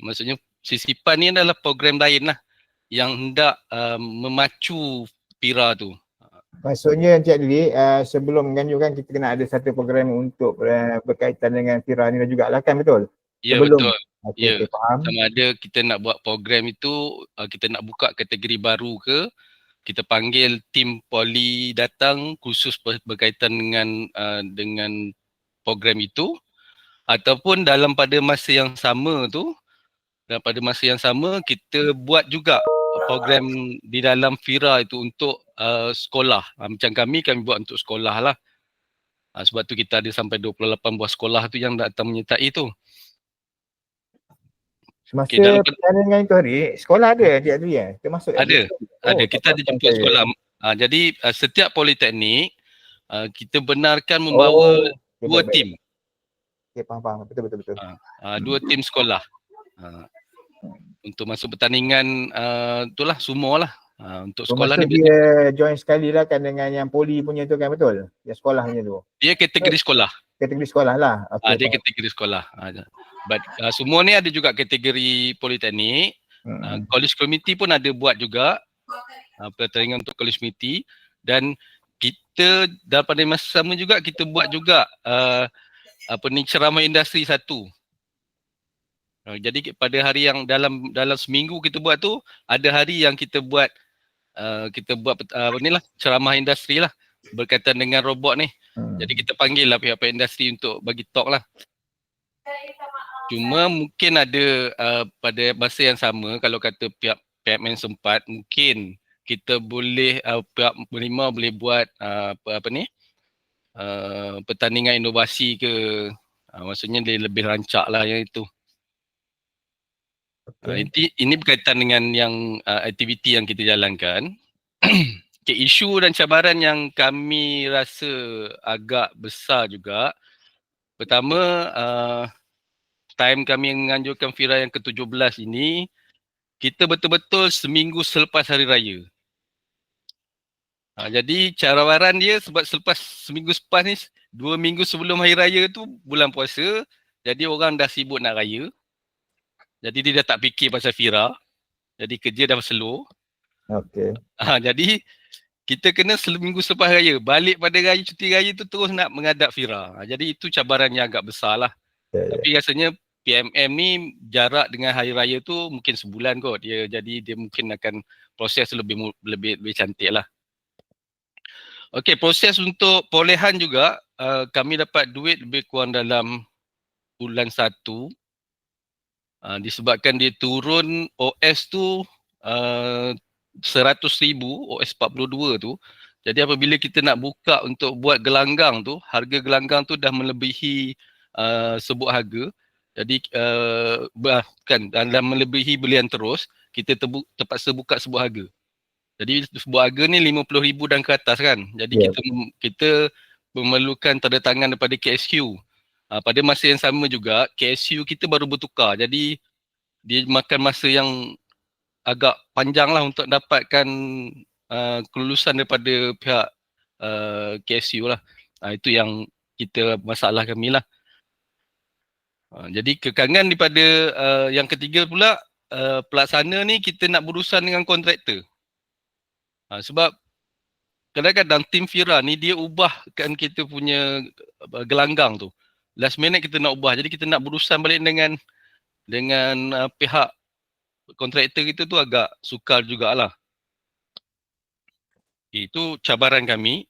Maksudnya sisipan ni adalah program lain lah yang hendak memacu FIRA tu. Maksudnya Encik Adli, sebelum menganjur kan kita kena ada satu program untuk berkaitan dengan FIRA ni juga lah kan, betul? Ya, Sebelum. betul. Okey, Ya, faham. sama ada kita nak buat program itu, kita nak buka kategori baru ke, kita panggil tim poli datang khusus berkaitan dengan program itu, ataupun pada masa yang sama tu, dan pada masa yang sama kita buat juga program di dalam FIRA itu untuk sekolah. Macam kami buat untuk sekolah lah. Sebab tu kita ada sampai 28 buah sekolah tu yang datang menyertai tu. Semasa Okay, pertandingan itu hari, sekolah ada Encik Adli ya? Termasuk ada. Kita ada jemput sekolah. Jadi setiap politeknik kita benarkan membawa dua tim. Okay, faham. Betul. Dua tim sekolah. Untuk masuk pertandingan itulah semua lah. Untuk sekolah ni dia join sekali lah kan dengan yang poli punya tu kan, betul? Yang sekolah punya tu. Dia kategori sekolah. Kategori sekolah lah. Okay, dia kategori sekolah. But semua ni ada juga kategori politeknik. College committee pun ada buat juga pertandingan untuk college committee, dan kita pada masa sama juga kita buat juga ceramah industri satu. Jadi pada hari yang dalam seminggu kita buat tu, ada hari yang kita buat ceramah industri lah berkaitan dengan robot ni. Jadi kita panggil lah pihak-pihak industri untuk bagi talk lah. Cuma mungkin ada pada masa yang sama, kalau kata pihak main sempat, mungkin kita boleh pihak Merima boleh buat pertandingan inovasi ke, maksudnya dia lebih rancak lah yang itu. Ini berkaitan dengan yang aktiviti yang kita jalankan. Isu dan cabaran yang kami rasa agak besar juga. Pertama, time kami menganjurkan FIRA yang ke-17 ini, kita betul-betul seminggu selepas Hari Raya. Jadi cabaran dia sebab seminggu selepas ni, 2 minggu sebelum Hari Raya tu bulan puasa, jadi orang dah sibuk nak raya. Jadi dia dah tak fikir pasal FIRA. Jadi kerja dah slow. Jadi kita kena seminggu selepas raya, balik pada raya, cuti raya tu terus nak menghadap FIRA. Jadi itu cabaran yang agak besar lah. Tapi rasanya PMM ni jarak dengan hari raya tu mungkin sebulan kot. Jadi dia mungkin akan proses lebih cantik lah. Okey, proses untuk perolehan juga, kami dapat duit lebih kurang dalam bulan 1. Disebabkan dia turun OS tu 100,000, OS 42 tu. Jadi apabila kita nak buka untuk buat gelanggang tu, harga gelanggang tu dah melebihi sebuah harga. Jadi dalam melebihi belian terus, kita terpaksa buka sebuah harga. Jadi sebuah harga ni 50,000 dan ke atas kan. Jadi kita memerlukan tanda tangan daripada KSQ. Pada masa yang sama juga, KSQ kita baru bertukar. Jadi dia makan masa yang agak panjang lah untuk dapatkan kelulusan daripada pihak KSU lah. Itu yang masalah kami lah. Jadi kekangan daripada yang ketiga pula, pelaksana ni kita nak berurusan dengan kontraktor. Sebab kadang-kadang tim FIRA ni dia ubahkan kita punya gelanggang tu. Last minute kita nak ubah. Jadi kita nak berurusan balik dengan pihak kontraktor kita tu agak sukar jugalah. Itu cabaran kami.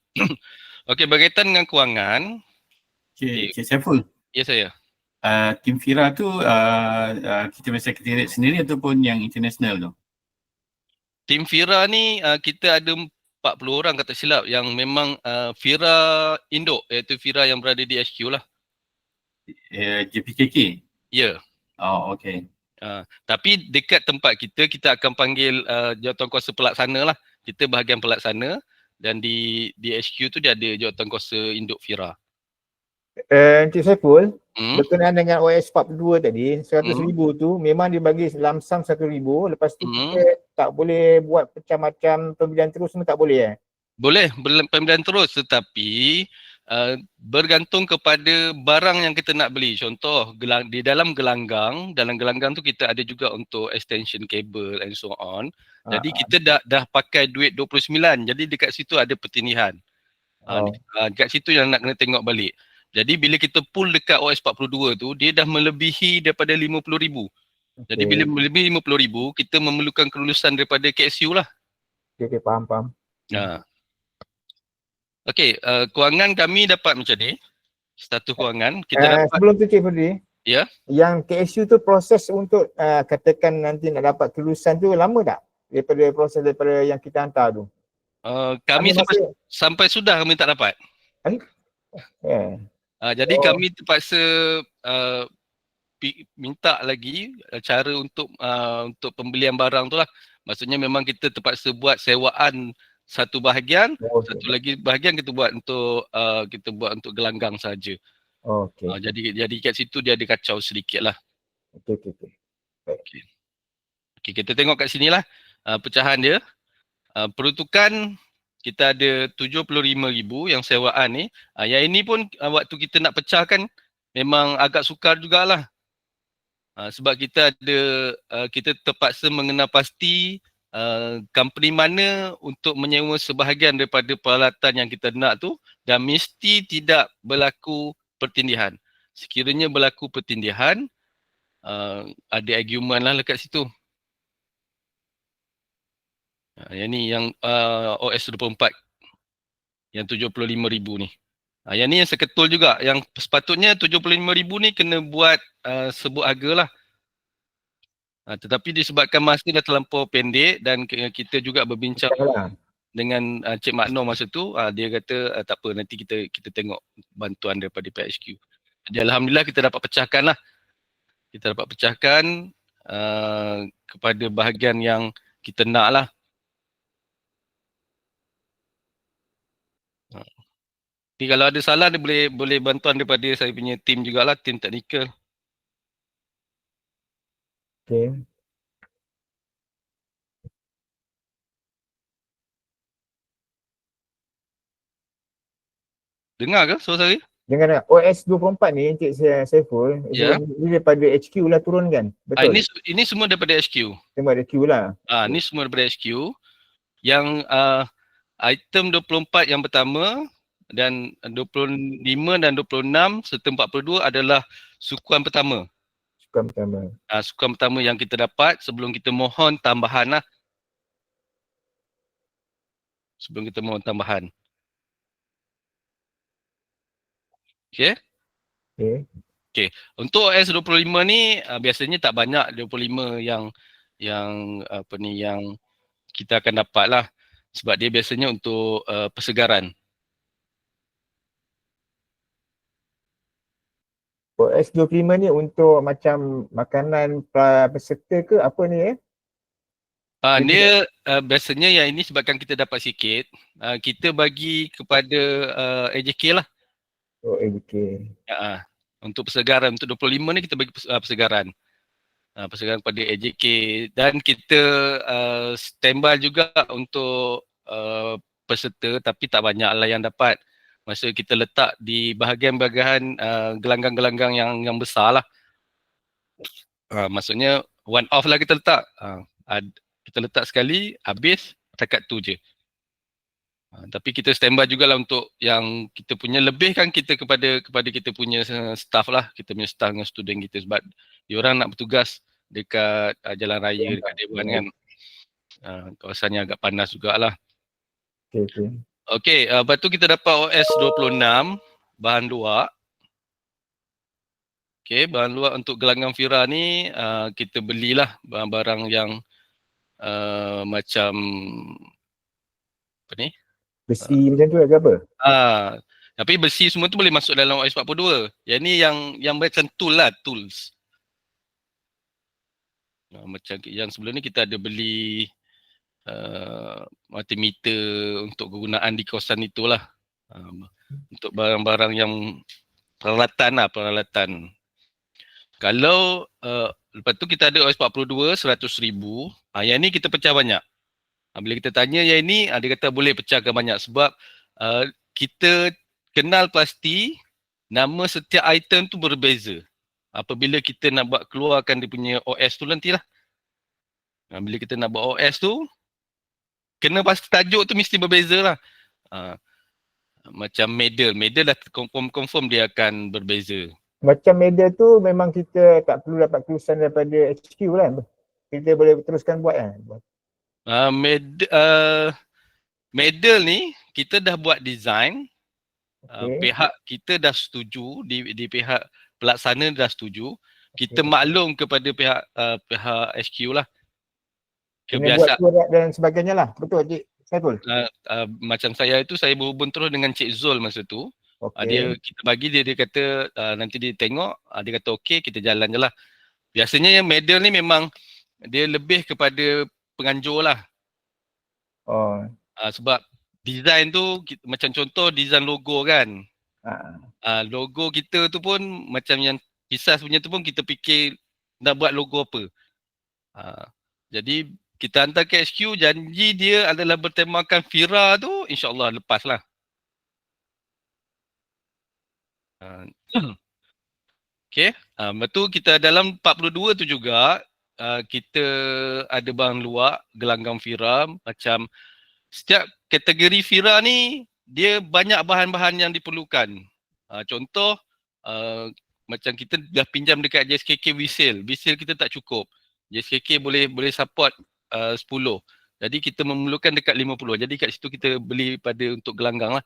Okey, berkaitan dengan kewangan. Cik Saiful. Ya, saya. Tim FIRA tu kita masa sekretariat sendiri ataupun yang international tu? Tim FIRA ni kita ada 40 orang kata silap yang memang FIRA induk, iaitu FIRA yang berada di HQ lah. JPKK? Ya. Oh, okey. Tapi dekat tempat kita akan panggil jawatankuasa pelaksana lah. Kita bahagian pelaksana, dan di HQ tu dia ada jawatankuasa induk FIRA. Encik Saiful, berkenaan dengan OS 42 tadi, 100,000 tu memang dia bagi lamsam 1,000, lepas tu kita tak boleh buat macam-macam pembelian terus, tak boleh Boleh pembelian terus, tetapi bergantung kepada barang yang kita nak beli. Contoh di dalam gelanggang tu kita ada juga untuk extension cable and so on. Jadi kita dah pakai duit 29. Jadi dekat situ ada pertindihan. Dekat situ yang nak kena tengok balik. Jadi bila kita pull dekat OS42 tu, dia dah melebihi daripada 50,000. Jadi bila melebihi 50,000, kita memerlukan kelulusan daripada KSU lah. Okay, faham. Okey, kewangan kami dapat macam ni. Status kewangan kita dapat. Sebelum tu Cik Fadli, ya. Yang KSU tu proses untuk katakan nanti nak dapat kelulusan tu lama tak? Daripada yang kita hantar tu. Kami sampai sudah kami tak dapat. Jadi kami terpaksa minta lagi cara untuk pembelian barang tu lah. Maksudnya memang kita terpaksa buat sewaan satu bahagian, satu lagi bahagian kita buat untuk gelanggang saja. Jadi kat situ dia ada kacau sedikit lah. Okey, kita tengok kat sini lah pecahan dia. Peruntukan kita ada 75,000 yang sewaan ni. Yang ini pun waktu kita nak pecahkan memang agak sukar jugalah. Sebab kita terpaksa mengenal pasti company mana untuk menyewa sebahagian daripada peralatan yang kita nak tu, dan mesti tidak berlaku pertindihan. Sekiranya berlaku pertindihan, ada argument lah dekat situ. Yang ni yang OS24 yang 75,000 ni. Yang ni yang seketul juga. Yang sepatutnya 75,000 ni kena buat sebut harga lah. Tetapi disebabkan masa dah terlampau pendek dan kita juga berbincang dengan Cik Makno masa tu, dia kata tak apa, nanti kita tengok bantuan daripada PHQ. Jadi alhamdulillah kita dapat pecahkan lah. Kita dapat pecahkan kepada bahagian yang kita nak lah. Ni kalau ada salah dia boleh bantuan daripada saya punya tim jugalah, tim teknikal. Okay. Dengar ke suara saya? Dengan OS24 ni Encik Saiful, ini daripada HQ lah turun kan? Betul? Ini semua daripada HQ. Semua daripada HQ lah. Ini semua daripada HQ. Yang item 24 yang pertama dan 25 dan 26 serta 42 adalah sukuan pertama. Sukuan pertama yang kita dapat sebelum kita mohon tambahan lah. Sebelum kita mohon tambahan. Okay. Untuk OS25 ni biasanya tak banyak 25 yang kita akan dapat lah. Sebab dia biasanya untuk persegaran. OS25 ni untuk macam makanan peserta ke apa ni Dia biasanya yang ini sebabkan kita dapat sikit, kita bagi kepada AJK lah. AJK. Untuk persegaran, untuk 25 ni kita bagi persegaran. Persegaran kepada AJK, dan kita standby juga untuk peserta, tapi tak banyak lah yang dapat. Masa kita letak di bahagian-bahagian gelanggang-gelanggang yang besar lah. Maksudnya one off lah kita letak. Kita letak sekali, habis, takat tu je. Tapi kita standby jugalah untuk yang kita punya, lebihkan kita kepada kita punya staff lah, kita punya staff dengan student kita, sebab diorang nak bertugas dekat jalan raya, dekat Dewan kan. Kawasannya agak panas jugalah. Okey, lepas tu kita dapat OS26 bahan luar. Okey, bahan luar untuk gelanggang Fira ni kita belilah barang-barang yang macam apa ni? Besi macam tu ke apa? Tapi besi semua tu boleh masuk dalam OS42. Yang ni yang macam tool lah, tools. Macam yang sebelum ni kita ada beli multimeter untuk kegunaan di kawasan itulah. Untuk barang-barang yang peralatan. Kalau lepas tu kita ada OS42 100,000. Yang ni kita pecah banyak. Bila kita tanya yang ini, dia kata boleh pecahkan banyak sebab kita kenal pasti nama setiap item tu berbeza. Apabila kita nak buat keluarkan dia punya OS tu nantilah. Bila kita nak buat OS tu, kena pasti tajuk tu mesti berbeza lah. Macam medal dah confirm dia akan berbeza. Macam media tu memang kita tak perlu dapat tulisan daripada HQ lah. Kita boleh teruskan buat kan? Medal ni kita dah buat design. Okay. Pihak kita dah setuju, di pihak pelaksana dah setuju. Kita maklum kepada pihak HQ lah. Kena buat surat dan sebagainya lah. Betul Cik Saiful? Macam saya berhubung terus dengan Cik Zul masa tu. Kita bagi dia kata nanti dia tengok, dia kata okey, kita jalan je lah. Biasanya yang medal ni memang dia lebih kepada penganjur lah. Sebab design tu macam contoh design logo kan. Logo kita tu pun macam yang Pisas punya tu pun kita fikir nak buat logo apa. Jadi kita hantar ke HQ, janji dia adalah bertemakan Fira tu, insyaAllah lepas lah. Okay, betul kita dalam 42 tu juga, kita ada bahan luar, gelanggang Fira, macam setiap kategori Fira ni, dia banyak bahan-bahan yang diperlukan. Contoh, macam kita dah pinjam dekat JSKK Whistle kita tak cukup. JSKK boleh support 10. Jadi kita memerlukan dekat 50. Jadi kat situ kita beli pada untuk gelanggang lah.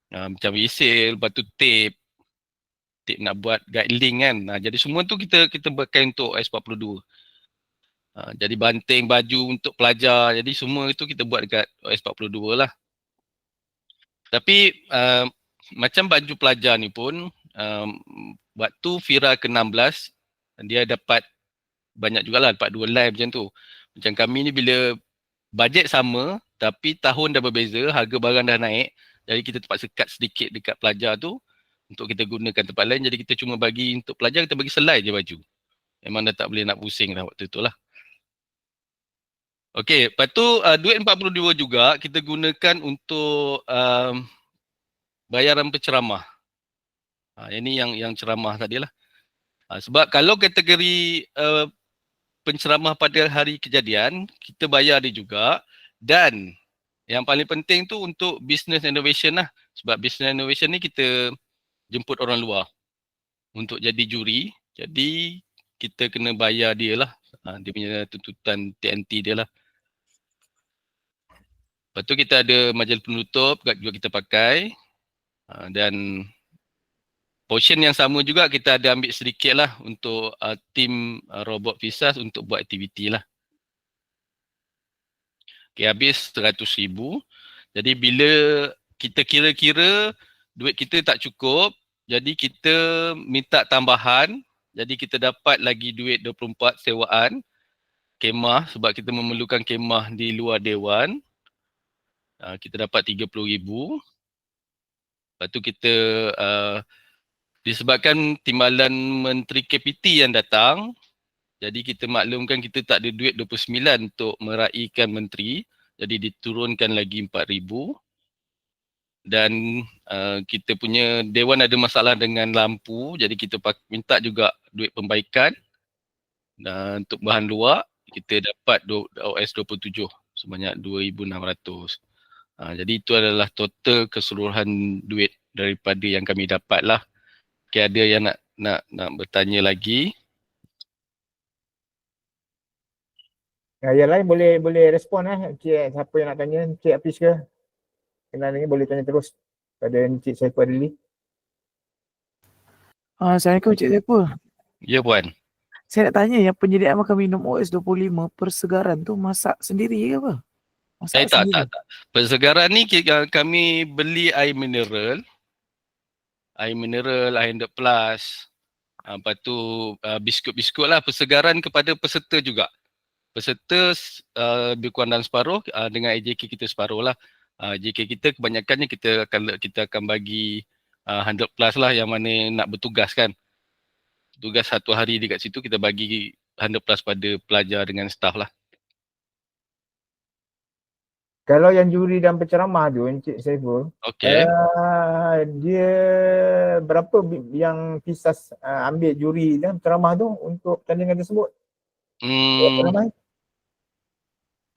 Macam whistle, lepas tu tape nak buat guide link kan. Jadi semua tu kita pakai untuk S42. Jadi banting baju untuk pelajar. Jadi semua itu kita buat dekat S42 lah. Tapi macam baju pelajar ni pun, waktu Fira ke-16, dia dapat banyak jugalah, dapat 2 live macam tu. Macam kami ni bila bajet sama, tapi tahun dah berbeza, harga barang dah naik, jadi kita terpaksa cut sedikit dekat pelajar tu, untuk kita gunakan tempat lain. Jadi kita cuma bagi untuk pelajar, kita bagi selai je baju. Memang dah tak boleh nak pusing dah waktu tu lah. Okey, lepas tu duit 42 juga kita gunakan untuk bayaran penceramah. Ini yang ceramah tadi lah. Sebab kalau kategori penceramah pada hari kejadian, kita bayar dia juga. Dan yang paling penting tu untuk business innovation lah. Sebab business innovation ni kita jemput orang luar untuk jadi juri. Jadi kita kena bayar dia lah. Dia punya tuntutan TNT dia lah. Lepas tu kita ada majlis penutup juga kita pakai. Dan portion yang sama juga kita ada ambil sedikit lah untuk tim robot Pisas untuk buat aktiviti lah. Okay, habis 100,000. Jadi bila kita kira-kira duit kita tak cukup, jadi kita minta tambahan. Jadi kita dapat lagi duit 24 sewaan kemah sebab kita memerlukan kemah di luar dewan. Kita dapat 30,000. Lepas tu kita disebabkan timbalan Menteri KPT yang datang, jadi kita maklumkan kita tak ada duit 29 untuk meraihkan menteri, jadi diturunkan lagi 4,000. Dan kita punya dewan ada masalah dengan lampu, jadi kita minta juga duit pembaikan. Dan untuk bahan luar, kita dapat OS 27 sebanyak 2,600. Jadi itu adalah total keseluruhan duit daripada yang kami dapat lah. Okay, ada yang nak bertanya lagi? Yang lain boleh respon Cik, siapa yang nak tanya, Cik Hafiz ke? Kenal ni boleh tanya terus pada Cik Saiful Adli. Assalamualaikum Cik Saiful. Ya Puan. Saya nak tanya yang penyediaan makan minum OS 25 persegaran tu masak sendiri ke apa? Masak tak. Persegaran ni kami beli air mineral, air 100 plus. Lepas tu biskut-biskut lah, persegaran kepada peserta juga. Peserta lebih kurang dalam separuh, dengan AJK kita separuh lah. AJK kita kebanyakannya kita akan bagi 100 plus lah yang mana nak bertugas kan. Tugas satu hari dekat situ kita bagi 100 plus pada pelajar dengan staff lah. Kalau yang juri dan penceramah tu Encik Saiful, dia berapa yang PISAS ambil juri dan ceramah tu untuk pertandingan tersebut? Ceramah?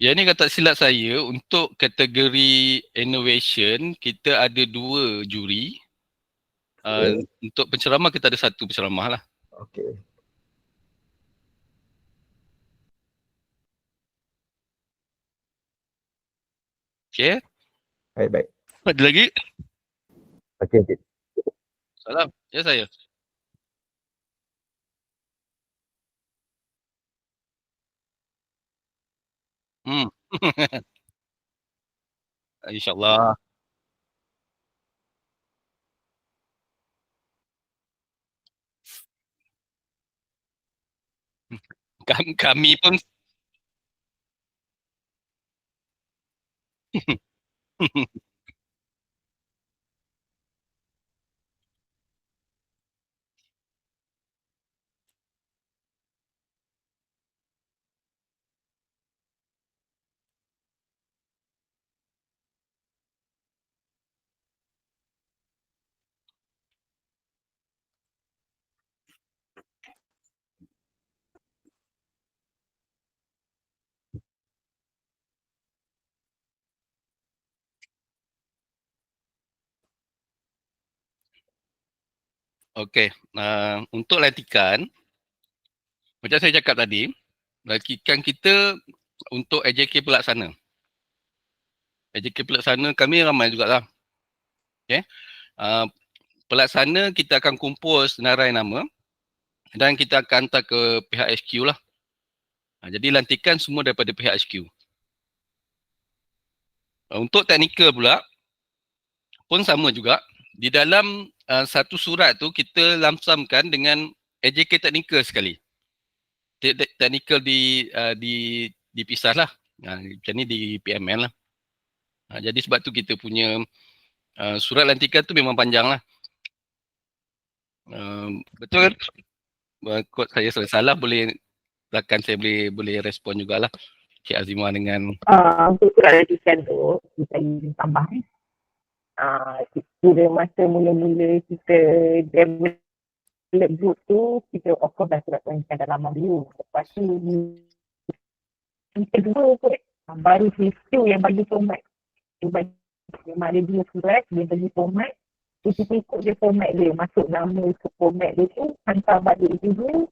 Ya ni kata silap saya, untuk kategori innovation kita ada 2 juri. Untuk penceramah kita ada 1 penceramah lah. Okey. Okay. Baik. Ada lagi? Okey. Salam. Ya saya. InsyaAllah. Kami pun okey. Untuk lantikan, macam saya cakap tadi, lantikan kita untuk AJK pelaksana. AJK pelaksana kami ramai jugalah. Okay. Pelaksana kita akan kumpul senarai nama dan kita akan hantar ke pihak HQ lah. Jadi lantikan semua daripada pihak HQ. Untuk teknikal pula pun sama juga. Di dalam satu surat tu kita lamsamkan dengan AJK teknikal sekali. Teknikal dipisah lah. Macam ni di PMN lah. Jadi sebab tu kita punya surat lantikan tu memang panjang lah. Betul kan? Kod saya salah boleh rakan saya boleh respon jugalah. Cik Azimah dengan untuk surat lantikan tu kita ingin tambah kira masa mula-mula kita develop group tu kita offer dah surat lantikan dah lama dulu. Lepas tu yang kedua kot baru HQ yang bagi format. Memang ada 2 surat dia bagi format. Kita ikut dia format dia, masuk nama ke format dia tu, hantar balik dulu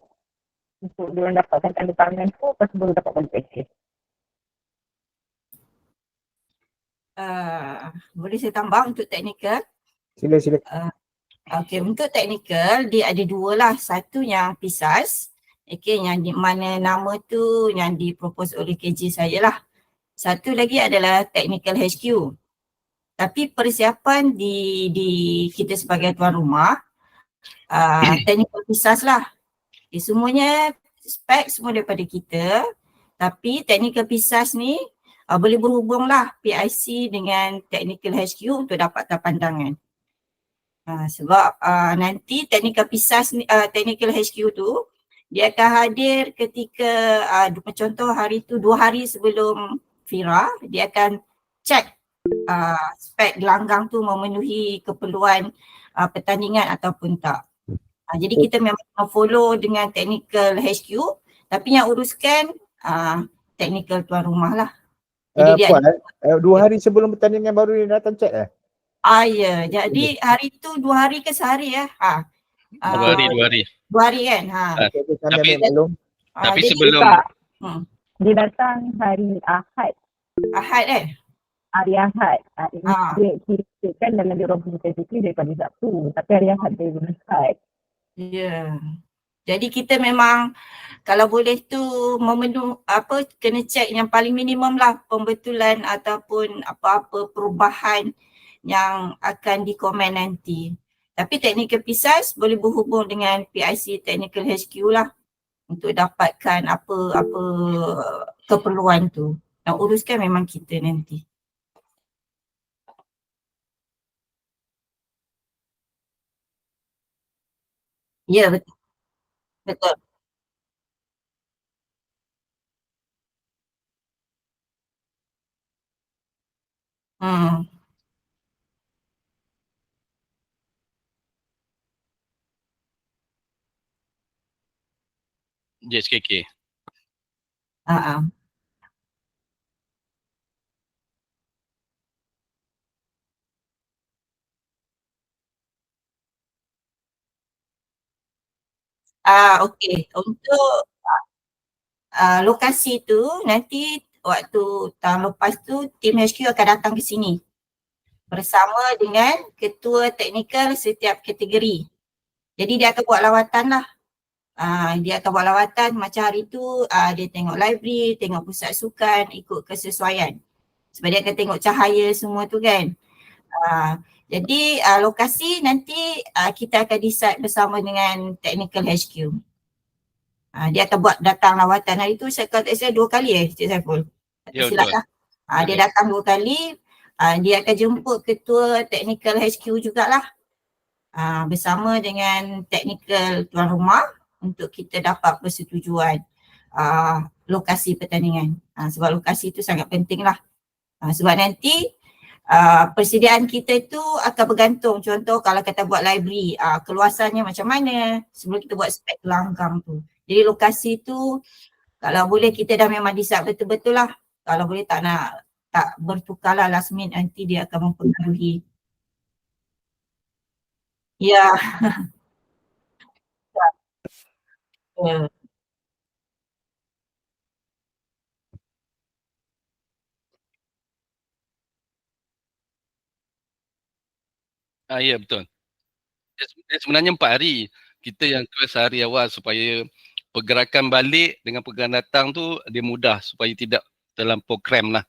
untuk dia orang dapatkan tanda tangan tu, lepas tu baru dapat balik package. Boleh saya tambah untuk teknikal? Sila. Okey, untuk teknikal dia ada 2 lah. Satu yang PISAS, okey, yang di mana nama tu yang dipropose oleh KJ saya lah. Satu lagi adalah technical HQ. Tapi persiapan di kita sebagai tuan rumah, technical PISAS lah. Semuanya spek semua daripada kita. Tapi technical PISAS ni boleh berhubung lah PIC dengan technical HQ untuk dapatkan pandangan. Sebab nanti technical PISAS ni, technical HQ tu dia akan hadir ketika contoh hari tu 2 hari sebelum FIRA, dia akan check spek gelanggang tu memenuhi keperluan pertandingan ataupun tak. Jadi kita memang follow dengan technical HQ, tapi yang uruskan technical tuan rumah lah. Jadi Puan, 2 hari sebelum pertandingan baru ni datang check ya. Jadi hari tu 2 hari ke sehari ya? 2 hari. 2 hari kan? Tapi jadi sebelum Dia datang hari Ahad. Ahad Hari Ahad. Dia kan dalam dia orang punya strategi daripada Sabtu. Tapi hari Ahad dia guna Ahad. Ya. Jadi kita memang kalau boleh tu kena check yang paling minimum lah pembetulan ataupun apa-apa perubahan yang akan dikomen nanti. Tapi technical PISAS boleh berhubung dengan PIC technical HQ lah untuk dapatkan apa keperluan tu. Yang uruskan memang kita nanti. Ya, betul. Betul. JSKK. Ah, okey. Untuk lokasi tu nanti waktu tahun lepas tu tim HQ akan datang ke sini bersama dengan ketua teknikal setiap kategori. Jadi dia akan buat lawatan lah. Dia akan buat lawatan macam hari tu dia tengok library, tengok pusat sukan, ikut kesesuaian. Sebab dia akan tengok cahaya semua tu kan. Jadi lokasi nanti kita akan decide bersama dengan technical HQ. Dia akan buat datang lawatan. Hari tu saya kata saya 2 kali Cik Saiful. Ya, Silap betul. lah. Dia datang 2 kali. Dia akan jemput ketua technical HQ jugalah. Bersama dengan technical tuan rumah untuk kita dapat persetujuan lokasi pertandingan. Sebab lokasi tu sangat penting lah. Sebab nanti persediaan kita tu akan bergantung. Contoh kalau kita buat library, keluasannya macam mana sebelum kita buat spek gelanggang tu. Jadi lokasi tu kalau boleh kita dah memang decide betul-betul lah. Kalau boleh tak bertukar lah last minute, nanti dia akan mempengaruhi. Ya. Ya. Ya, betul. Dia sebenarnya 4 hari. Kita yang kelas hari awal supaya pergerakan balik dengan pergerakan datang tu dia mudah supaya tidak terlampau cram lah.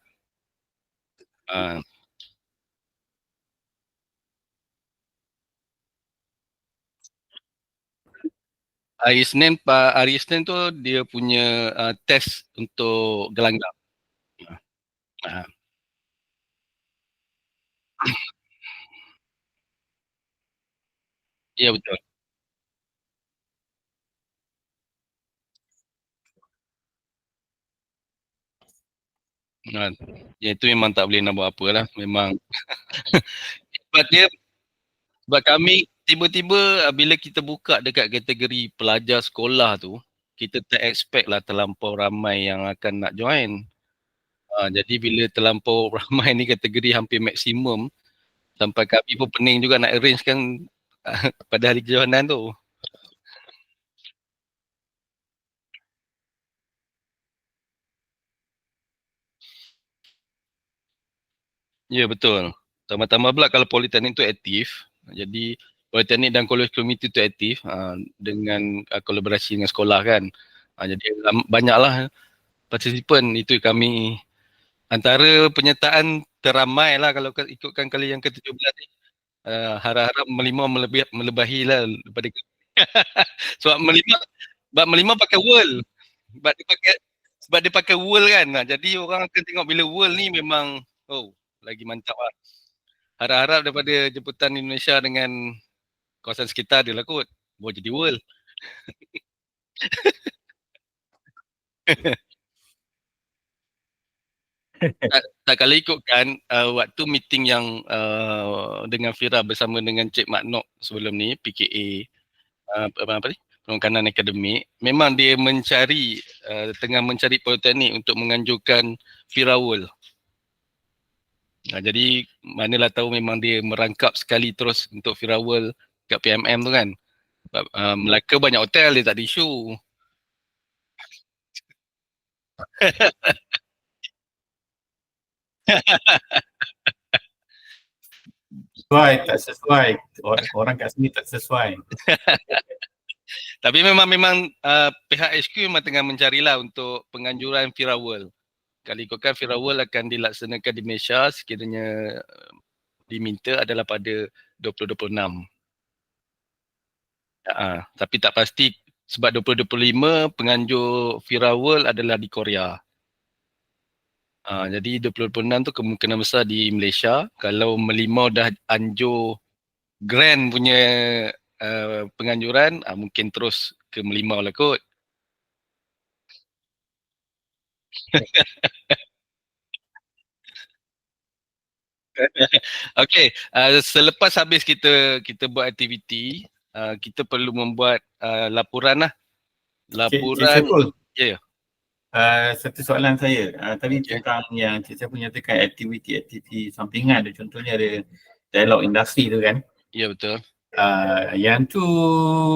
Hari Isnin tu dia punya test untuk gelanggang. Ya, betul. Ya, itu memang tak boleh nak buat apa lah. Memang sebab kami tiba-tiba bila kita buka dekat kategori pelajar sekolah tu, kita tak expect lah terlampau ramai yang akan nak join. Jadi bila terlampau ramai ni kategori hampir maksimum, sampai kami pun pening juga nak arrange kan pada hari kejohanan tu. Ya, betul. Tambah-tambah pula kalau politeknik tu aktif, jadi politeknik dan college community tu aktif dengan kolaborasi dengan sekolah kan. Jadi banyaklah partisipan. Itu kami antara penyertaan teramai lah kalau ikutkan kali yang ke-17 ni. Harap-harap Melima melebihi lah daripada sebab Melima pakai world. Sebab dia pakai world kan. Jadi orang akan tengok bila world ni memang lagi mantap lah. Harap-harap daripada jemputan Indonesia dengan kawasan sekitar dia lah kot. Boleh jadi world. Tak kalau ikutkan waktu meeting yang dengan Fira bersama dengan Cik Maknok sebelum ni, PKA apa ni? Penekanan akademik, memang dia tengah mencari politeknik untuk menganjurkan Fira World. Jadi manalah tahu memang dia merangkap sekali terus untuk Fira World kat PMM tu kan. Melaka banyak hotel, dia tak ada isu. Tak sesuai. Orang kat sini tak sesuai. Tapi memang pihak HQ memang tengah mencarilah untuk penganjuran Fira World. Kalau ikutkan Fira World akan dilaksanakan di Malaysia sekiranya diminta adalah pada 2026. Tapi tak pasti sebab 2025 penganjur Fira World adalah di Korea. Jadi 2026 tu kemungkinan besar di Malaysia. Kalau Melima dah anjur grand punya penganjuran, mungkin terus ke Melima lah kot. Okay, selepas habis kita buat aktiviti, kita perlu membuat laporan lah. Cik laporan, Saiful, ya. satu soalan saya. Tadi Okey. tentang yang Cik Saiful nyatakan aktiviti sampingan, contohnya ada dialog industri tu kan. Ya, betul. Yang tu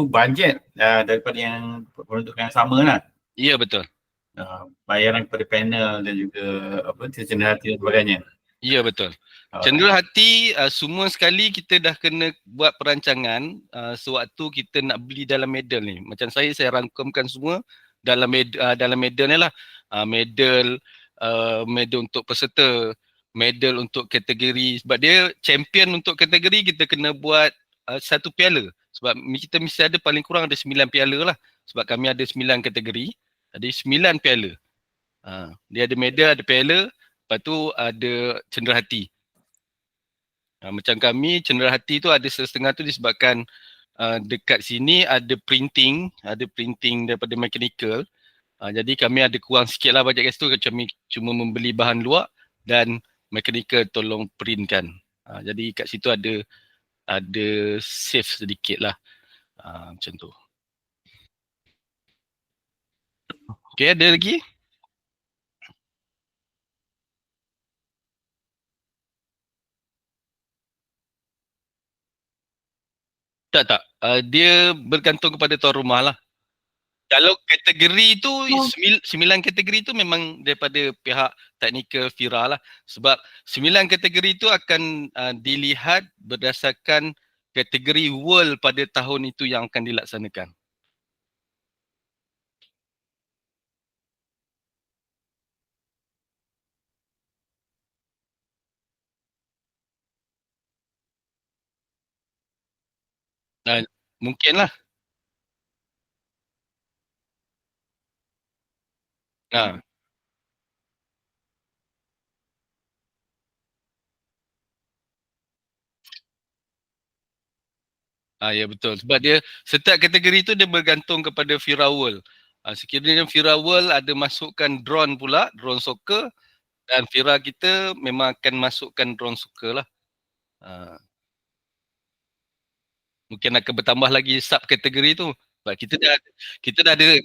bajet daripada yang peruntukan yang sama lah. Ya, betul. Bayaran kepada panel dan juga cenderahati dan sebagainya. Ya, betul. Alright. Cenderahati semua sekali kita dah kena buat perancangan sewaktu kita nak beli dalam medal ni. Macam saya rangkumkan semua dalam medal ni lah. Medal untuk peserta, medal untuk kategori. Sebab dia champion untuk kategori, kita kena buat satu piala. Sebab kita mesti ada paling kurang ada 9 piala lah. Sebab kami ada 9 kategori, ada 9 piala. Dia ada medal, ada piala, lepas tu ada cenderahati. Macam kami, cenderahati tu ada setengah tu disebabkan dekat sini ada printing daripada mechanical. Jadi kami ada kurang sikit lah bajet kat situ, kami cuma membeli bahan luar dan mechanical tolong printkan. Jadi kat situ ada save sedikit lah. Macam tu. Okay, ada lagi? Tak. Dia bergantung kepada tuan rumah lah. Kalau kategori tu, 9 kategori tu memang daripada pihak teknikal FIRA lah. Sebab 9 kategori tu akan dilihat berdasarkan kategori world pada tahun itu yang akan dilaksanakan. Mungkinlah. Ya, betul. Sebab dia setiap kategori tu dia bergantung kepada FIRA World. Sekiranya FIRA World ada masukkan drone pula, drone soccer, dan FIRA kita memang akan masukkan drone soccer lah. Mungkin akan bertambah lagi sub kategori tu. Sebab kita dah ada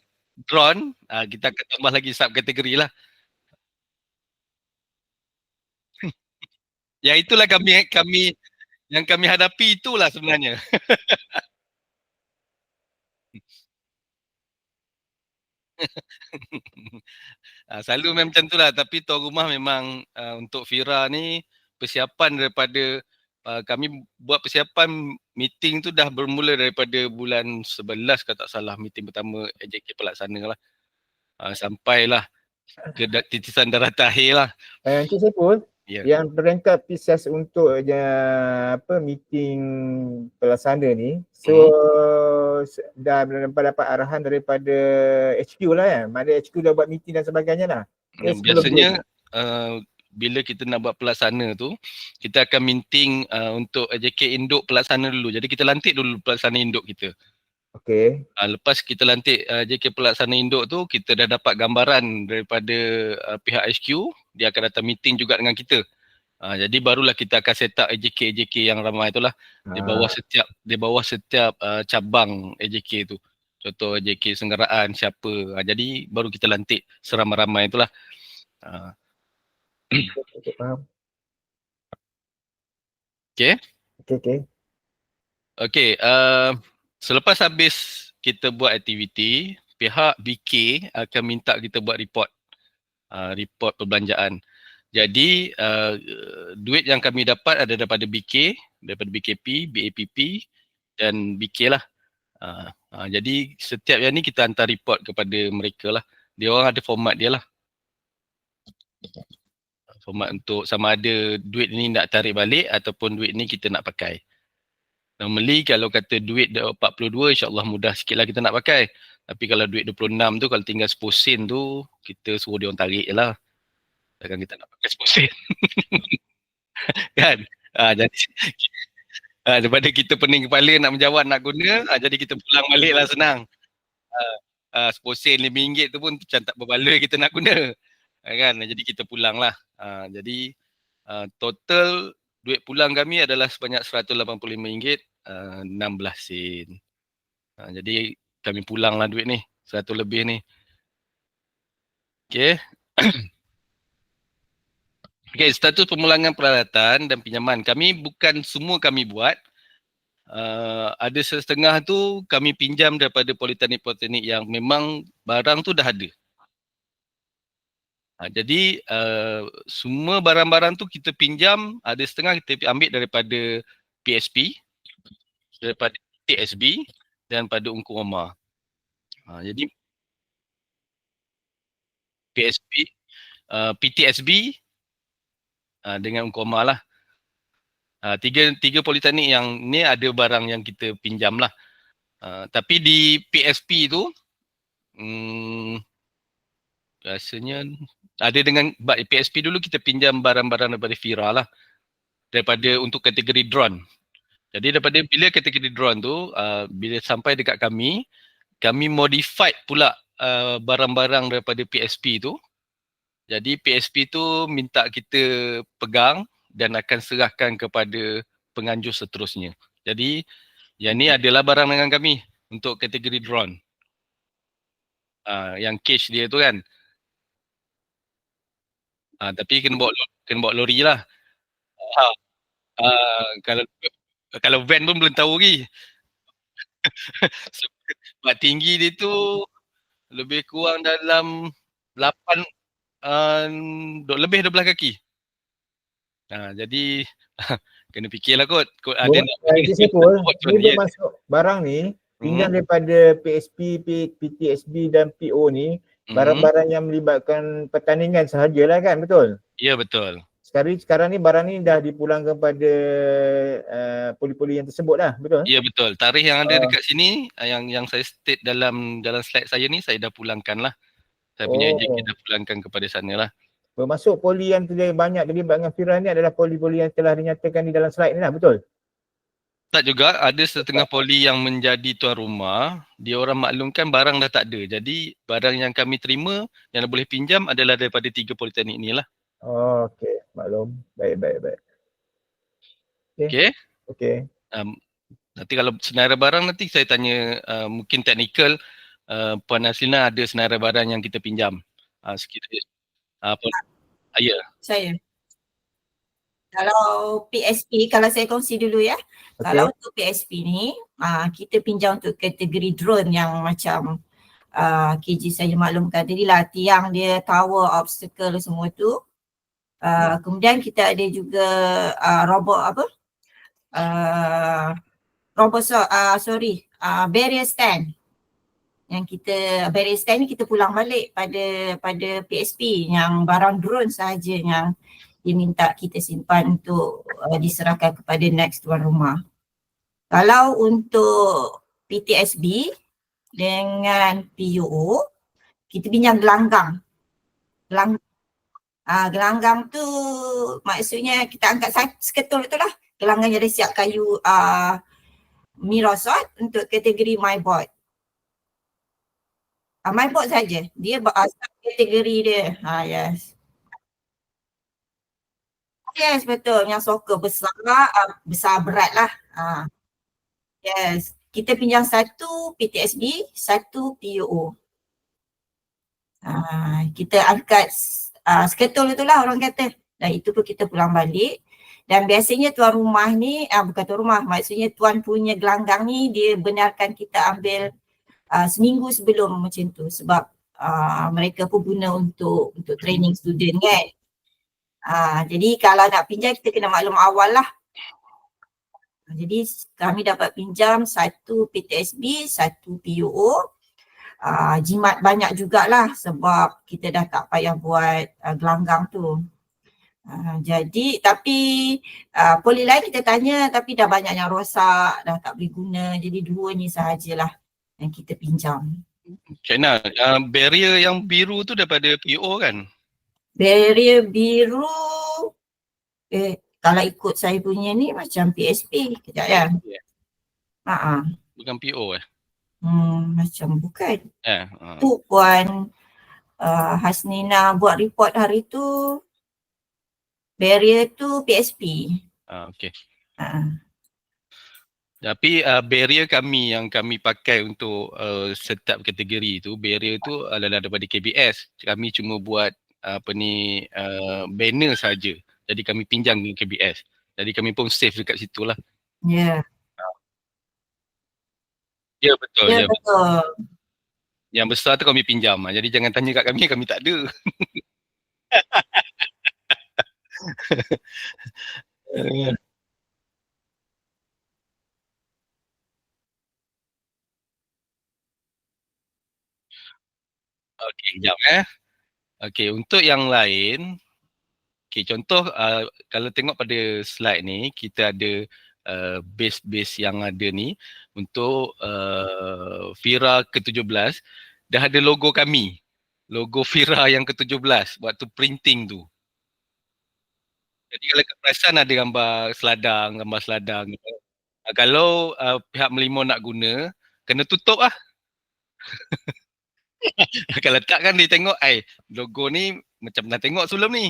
drone, kita akan tambah lagi sub kategori lah. Yang itulah yang kami hadapi itulah sebenarnya. Selalu memang macam tu lah. Tapi tuan rumah memang untuk FIRA ni persiapan daripada kami buat persiapan meeting tu dah bermula daripada bulan 11 kalau tak salah, meeting pertama AJK pelaksana lah. Sampailah ke titisan daratan akhir lah. Encik Saiful, yang peringkat PISAS untuk meeting pelaksana ni, dah dapat arahan daripada HQ lah kan? Mana HQ dah buat meeting dan sebagainya lah. Biasanya bila kita nak buat pelaksana tu, kita akan meeting untuk AJK induk pelaksana dulu. Jadi kita lantik dulu pelaksana induk kita. Okey. Lepas kita lantik JK pelaksana induk tu, kita dah dapat gambaran daripada pihak HQ, dia akan datang meeting juga dengan kita. Jadi barulah kita akan set up AJK yang ramai itulah di bawah setiap cabang AJK tu. Contoh AJK Senggaraan siapa. Jadi baru kita lantik seramai-ramai itulah. Okay, faham. Okey, selepas habis kita buat aktiviti, pihak BK akan minta kita buat report perbelanjaan. Jadi duit yang kami dapat ada daripada BK, daripada BKP, BAPP dan BK lah. Jadi setiap yang ni kita hantar report kepada mereka lah. Dia orang ada format dia lah. Format untuk sama ada duit ni nak tarik balik ataupun duit ni kita nak pakai. Normally kalau kata duit 42, insyaAllah mudah sikit lah kita nak pakai. Tapi kalau duit 26 tu, kalau tinggal 10 sen tu, kita suruh dia orang tarik je lah. Takkan kita nak pakai 10 sen. Kan? Jadi daripada kita pening kepala nak menjawab nak guna, jadi kita pulang balik lah senang. 10 sen RM5 tu pun macam tak berbaloi kita nak guna. Kan? Jadi kita pulang lah. Jadi total duit pulang kami adalah sebanyak RM185, 16 sen. Jadi kami pulang lah duit ni 100 lebih ni. Okay. Okay, status pemulangan peralatan dan pinjaman. Semua kami buat. Ada setengah tu kami pinjam daripada politeknik-politeknik yang memang barang tu dah ada. Jadi semua barang-barang tu kita pinjam, ada setengah kita ambil daripada PSP, daripada TSB dan pada Ungku Omar. Jadi PSP, PTSB dengan Ungku Omar lah. Tiga politeknik yang ni ada barang yang kita pinjam lah. Tapi di PSP tu rasanya ada dengan PSP dulu kita pinjam barang-barang daripada FIRA lah. Daripada untuk kategori drone. Jadi daripada bila kategori drone tu, bila sampai dekat kami modified pula barang-barang daripada PSP tu. Jadi PSP tu minta kita pegang dan akan serahkan kepada penganjur seterusnya. Jadi yang ni adalah barang dengan kami untuk kategori drone. Yang cage dia tu kan. Tapi kena bawa lori lah. Kalau van pun belum tahu lagi. Sebab tinggi dia tu lebih kurang dalam 8 lebih 12 kaki. Jadi kena fikirlah kot ada nak dia masuk barang ni pinjam daripada PSP, PTSB dan PO ni barang-barang yang melibatkan pertandingan sahajalah kan, betul? Ya, betul. Sekarang ni barang ni dah dipulangkan kepada poli-poli yang tersebut lah, betul? Ya, betul. Tarikh yang ada dekat sini yang saya state dalam slide saya ni, saya dah pulangkan lah. Saya punya agent kita pulangkan kepada sana lah. Bermaksud poli yang banyak terlibat dengan FIRA ni adalah poli-poli yang telah dinyatakan di dalam slide ni lah, betul? Tak juga, ada setengah poli yang menjadi tuan rumah, dia orang maklumkan barang dah tak ada. Jadi barang yang kami terima yang boleh pinjam adalah daripada 3 politeknik ni lah. Okey, maklum. Baik. Okey. Nanti kalau senarai barang nanti saya tanya mungkin teknikal Puan Naslina ada senarai barang yang kita pinjam. Sekiranya ya. Saya. Kalau PSP, kalau saya kongsi dulu ya. Okay. Kalau untuk PSP ni, kita pinjam untuk kategori drone yang macam KG saya maklumkan tadi lah, tiang dia, tower, obstacle semua tu. Kemudian kita ada juga barrier stand. Yang barrier stand ni kita pulang balik pada PSP yang barang drone sahaja yang diminta kita simpan untuk diserahkan kepada next tuan rumah. Kalau untuk PTSB dengan PUO, kita pinjam gelanggang. Gelanggang tu maksudnya kita angkat seketul tu lah. Gelanggang ada siap kayu Mirosot untuk kategori MyBot. MyBot saja. Dia kategori dia. Yes. Yes, betul. Yang soccer besar berat lah. Yes. Kita pinjam 1 PTSB, 1 PUO. Kita angkat seketul itulah orang kata. Dan itu pun kita pulang balik. Dan biasanya tuan rumah ni, bukan tuan rumah, maksudnya tuan punya gelanggang ni dia benarkan kita ambil seminggu sebelum macam tu. Sebab mereka pun guna untuk training student kan. Jadi kalau nak pinjam kita kena maklum awal lah. Jadi kami dapat pinjam 1 PTSB, 1 PUO. Jimat banyak jugalah sebab kita dah tak payah buat gelanggang tu. Jadi tapi poli lain kita tanya tapi dah banyak yang rosak, dah tak boleh guna. Jadi 2 ni sahajalah yang kita pinjam. China, barrier yang biru tu daripada PO kan? Barrier biru kalau ikut saya punya ni macam PSP. Kejap ya. Bukan PO Macam bukan. Tu Puan Hasnina buat report hari tu. Barrier tu PSP. Okey. Tapi barrier kami yang kami pakai untuk setiap kategori tu, barrier tu adalah daripada KBS. Kami cuma buat banner saja. Jadi kami pinjam dengan KBS. Jadi kami pun save dekat situ lah. Ya, Ya betul. ya Ya. betul. Yang besar tu kami pinjam. Jadi jangan tanya kat kami tak ada. Okey, kejap Okey, untuk yang lain, contoh kalau tengok pada slide ni, kita ada base-base yang ada ni untuk Fira ke-17 dah ada logo kami. Logo Fira yang ke-17 waktu printing tu. Jadi kalau kat perasan ada gambar seladang. Kalau pihak Merlimau nak guna, kena tutup lah. Kalau tak kan dia tengok, logo ni macam pernah tengok sebelum ni.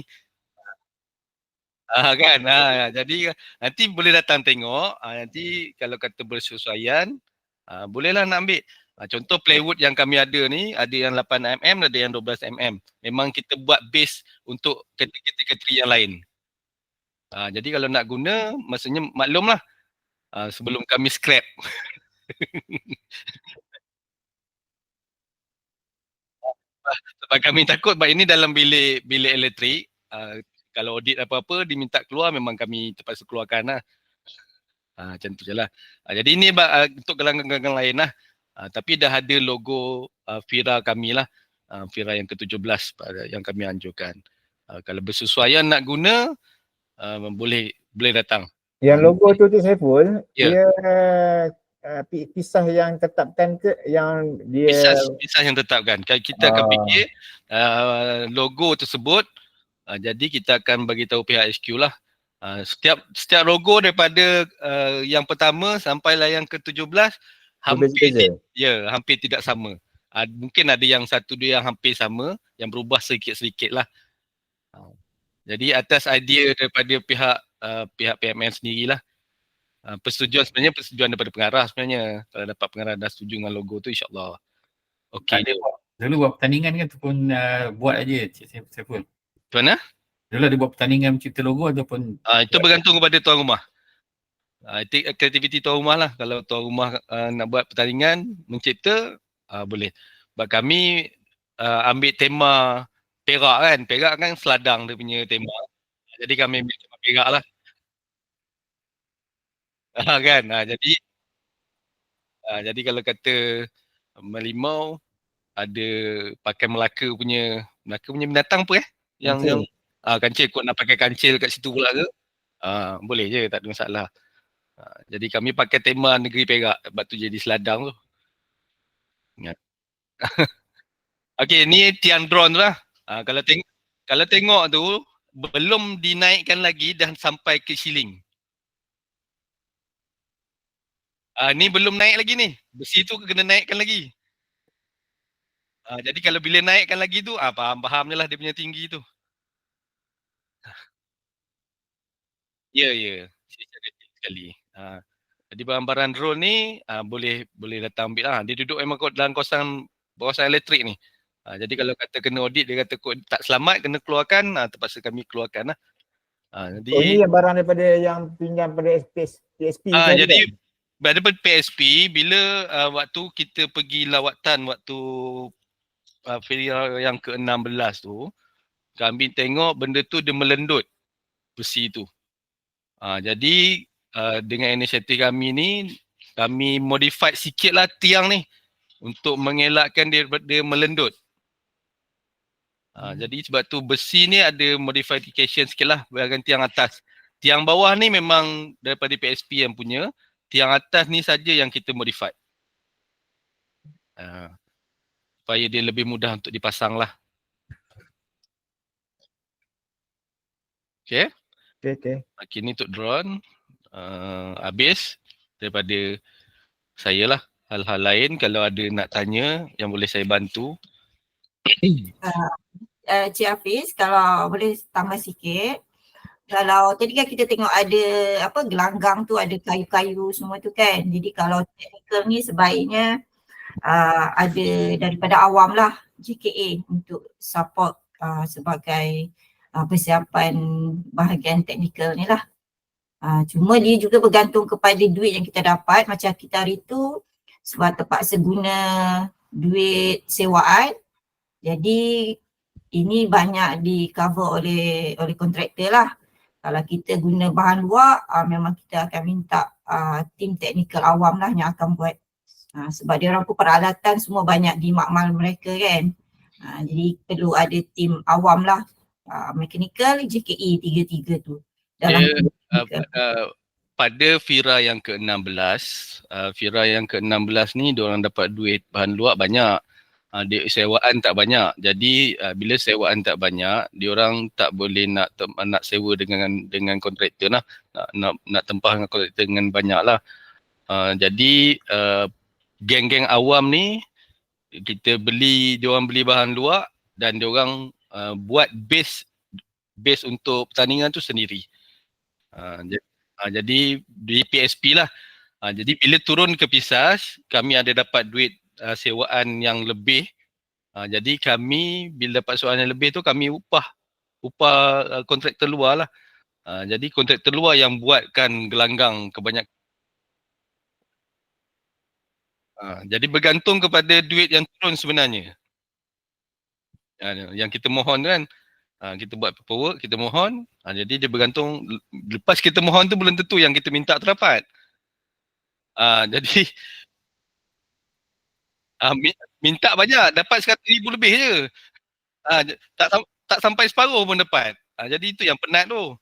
Kan. Jadi nanti boleh datang tengok. Nanti kalau kata bersesuaian, bolehlah nak ambil. Contoh plywood yang kami ada ni, ada yang 8mm, ada yang 12mm. Memang kita buat base untuk kategori yang lain. Jadi kalau nak guna, maksudnya maklumlah sebelum kami scrap. Sebab kami takut sebab ini dalam bilik elektrik. Kalau audit apa-apa diminta keluar, memang kami terpaksa keluarkan lah. Macam tu je lah. Jadi ini untuk gelanggang-gelanggang lain lah. Tapi dah ada logo Fira kami lah. Fira yang ke-17 yang kami anjurkan. Kalau bersesuaian nak guna, boleh datang. Yang logo tu Saiful, Ya. dia pisah yang tetapkan ke yang dia Pisah yang tetapkan. Kita akan fikir logo tersebut, jadi kita akan bagi tahu pihak HQ lah. Setiap logo daripada yang pertama sampailah yang ke-17 hampir tidak sama. Mungkin ada yang satu dua yang hampir sama, yang berubah sedikit-sedikit lah. Jadi atas idea daripada pihak PMN sendirilah. Persetujuan daripada pengarah sebenarnya. Kalau dapat pengarah dah setuju dengan logo tu, insyaAllah okey. Dulu buat pertandingan kan ataupun buat aja Cik Saiful? Macam mana? Dulu ada buat pertandingan mencipta logo ataupun Itu bergantung kepada tuan rumah. Kreativiti tuan rumah lah. Kalau tuan rumah nak buat pertandingan mencipta, boleh. Sebab kami ambil tema Perak kan. Perak kan seladang dia punya tema. Jadi kami ambil tema Perak lah. Kan. Jadi kalau kata Merlimau ada pakai Melaka punya binatang apa yang kancil, kot nak pakai kancil kat situ pula ke? Boleh je, tak ada masalah. Jadi kami pakai tema negeri Perak, sebab tu jadi seladang tu. Okey, ni tiang drone tu lah. Kalau tengok tu belum dinaikkan lagi dah sampai ke ceiling. Ni belum naik lagi ni. Besi tu kena naikkan lagi. Jadi kalau bila naikkan lagi tu, faham je lah dia punya tinggi tu. Ya. Secara sekali. Jadi barang-barang drone ni boleh datang ambil lah. Dia duduk memang dalam kawasan elektrik ni. Jadi kalau kata kena audit, dia kata kod tak selamat, kena keluarkan, terpaksa kami keluarkan lah. Ini yang barang daripada yang pinjam pada PSP. Jadi daripada PSP, bila waktu kita pergi lawatan waktu Fira yang ke-16 tu, kami tengok benda tu dia melendut besi tu. Jadi dengan inisiatif kami ni, kami modified sikit lah tiang ni untuk mengelakkan dia melendut. Jadi sebab tu besi ni ada modification sikit lah bahagian tiang atas. Tiang bawah ni memang daripada PSP yang punya. Tiang atas ni saja yang kita modified. Supaya dia lebih mudah untuk dipasang lah. Okay. Okay, ni untuk drone. Habis daripada saya lah. Hal-hal lain kalau ada nak tanya yang boleh saya bantu. Cik Hafiz, kalau boleh tambah sikit. kalau tadi kan kita tengok ada apa gelanggang tu ada kayu-kayu semua tu kan. Jadi kalau technical ni sebaiknya ada daripada awam lah JKA untuk support sebagai persiapan bahagian teknikal ni lah. Cuma dia juga bergantung kepada duit yang kita dapat. Macam kita hari tu sebab terpaksa guna duit sewaan, jadi ini banyak di cover oleh kontraktor lah. Kalau kita guna bahan luar, memang kita akan minta tim teknikal awam lah yang akan buat. Sebab dia orang pun peralatan semua banyak di makmal mereka kan. Jadi perlu ada tim awam lah. Mechanical, JKE tiga-tiga tu. Dalam pada FIRA yang ke-16, FIRA yang ke-16 ni diorang dapat duit bahan luar banyak. Sewaan tak banyak. Jadi bila sewaan tak banyak, diorang tak boleh nak sewa dengan kontraktor lah. Nak tempah dengan kontraktor dengan banyak lah. Jadi geng-geng awam ni diorang beli bahan luar dan diorang buat base untuk pertandingan tu sendiri. Jadi di PSP lah. Jadi bila turun ke Pisas, kami ada dapat duit sewaan yang lebih. Jadi kami bila dapat sewaan yang lebih tu kami upah kontraktor luar lah. Jadi kontraktor luar yang buatkan gelanggang kebanyakan. Jadi bergantung kepada duit yang turun sebenarnya. Yang kita mohon kan, kita buat paperwork, kita mohon. Jadi dia bergantung, lepas kita mohon tu belum tentu yang kita minta tu dapat. Jadi minta banyak, dapat 100,000 lebih je. Tak sampai separuh pun dapat. Jadi itu yang penat tu.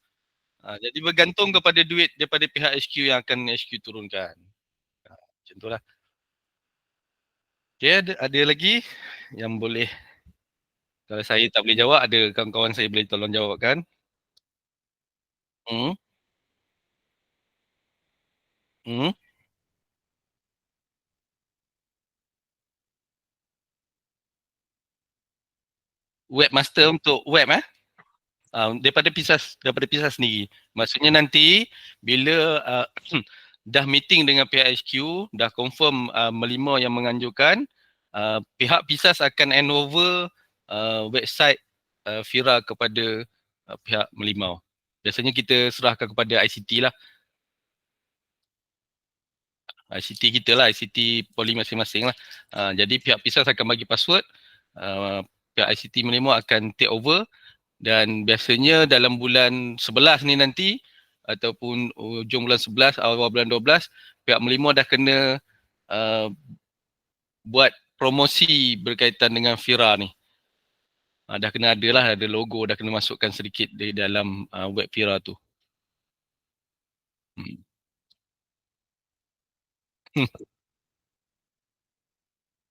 Jadi bergantung kepada duit daripada pihak HQ yang akan HQ turunkan. Macam tu lah. Okay, ada lagi yang boleh, kalau saya tak boleh jawab, ada kawan-kawan saya boleh tolong jawabkan. Hmm. Hmm. Webmaster untuk web daripada Pisas sendiri. Maksudnya nanti bila dah meeting dengan pihak HQ, dah confirm Melima yang menganjurkan, pihak Pisas akan hand over website FIRA kepada pihak Melimau. Biasanya kita serahkan kepada ICT lah. ICT kita lah, ICT poli masing-masing lah. Jadi pihak Pisas akan bagi password, pihak ICT Melimau akan take over. Dan biasanya dalam bulan 11 ni nanti ataupun ujung bulan 11, awal bulan 12, pihak Melimau dah kena buat promosi berkaitan dengan FIRA ni. Dah kena ada lah, ada logo, dah kena masukkan sedikit di dalam web FIRA tu.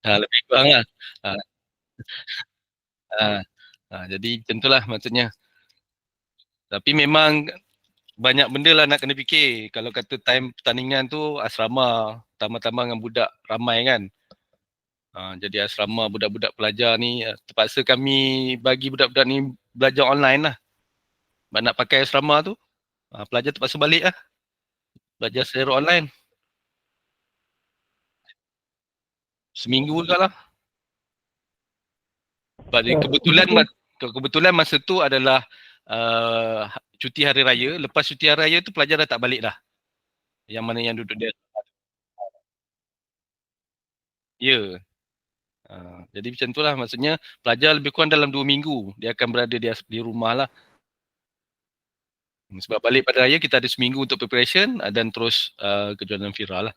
Lebih kurang lah. Jadi macam tu lah maksudnya. Tapi memang banyak benda lah nak kena fikir. Kalau kata time pertandingan tu asrama, tambah-tambah dengan budak ramai kan. Jadi asrama budak-budak pelajar ni terpaksa kami bagi budak-budak ni belajar online lah. Sebab nak pakai asrama tu, pelajar terpaksa balik lah. Belajar secara online. Seminggu juga lah. Sebab kebetulan masa tu adalah cuti hari raya. Lepas cuti hari raya tu pelajar dah tak balik dah. Yang mana yang duduk dia. Ya. Jadi macam tu lah, maksudnya pelajar lebih kurang dalam 2 minggu dia akan berada di rumah lah. Sebab balik pada raya kita ada seminggu untuk preparation dan terus kejuaraan FIRA lah.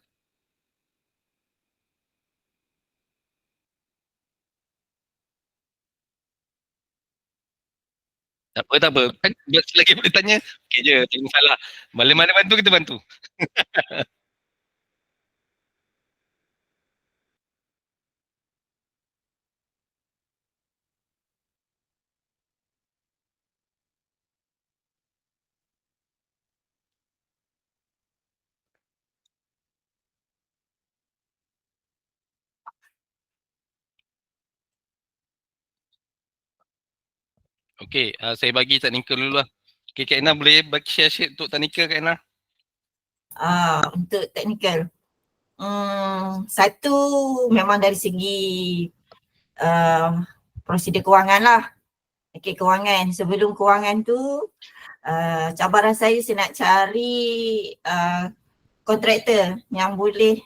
Tak apa. Kan selagi boleh tanya, okey je, tak ada masalah. Mana-mana bantu kita bantu. Okey, saya bagi teknikal dulu lah. Okay, Kak Ina boleh bagi share sikit untuk teknikal Kak Ina? Untuk teknikal. Satu memang dari segi prosedur kewangan lah. Okay, kewangan. Sebelum kewangan tu, cabaran saya nak cari kontraktor yang boleh,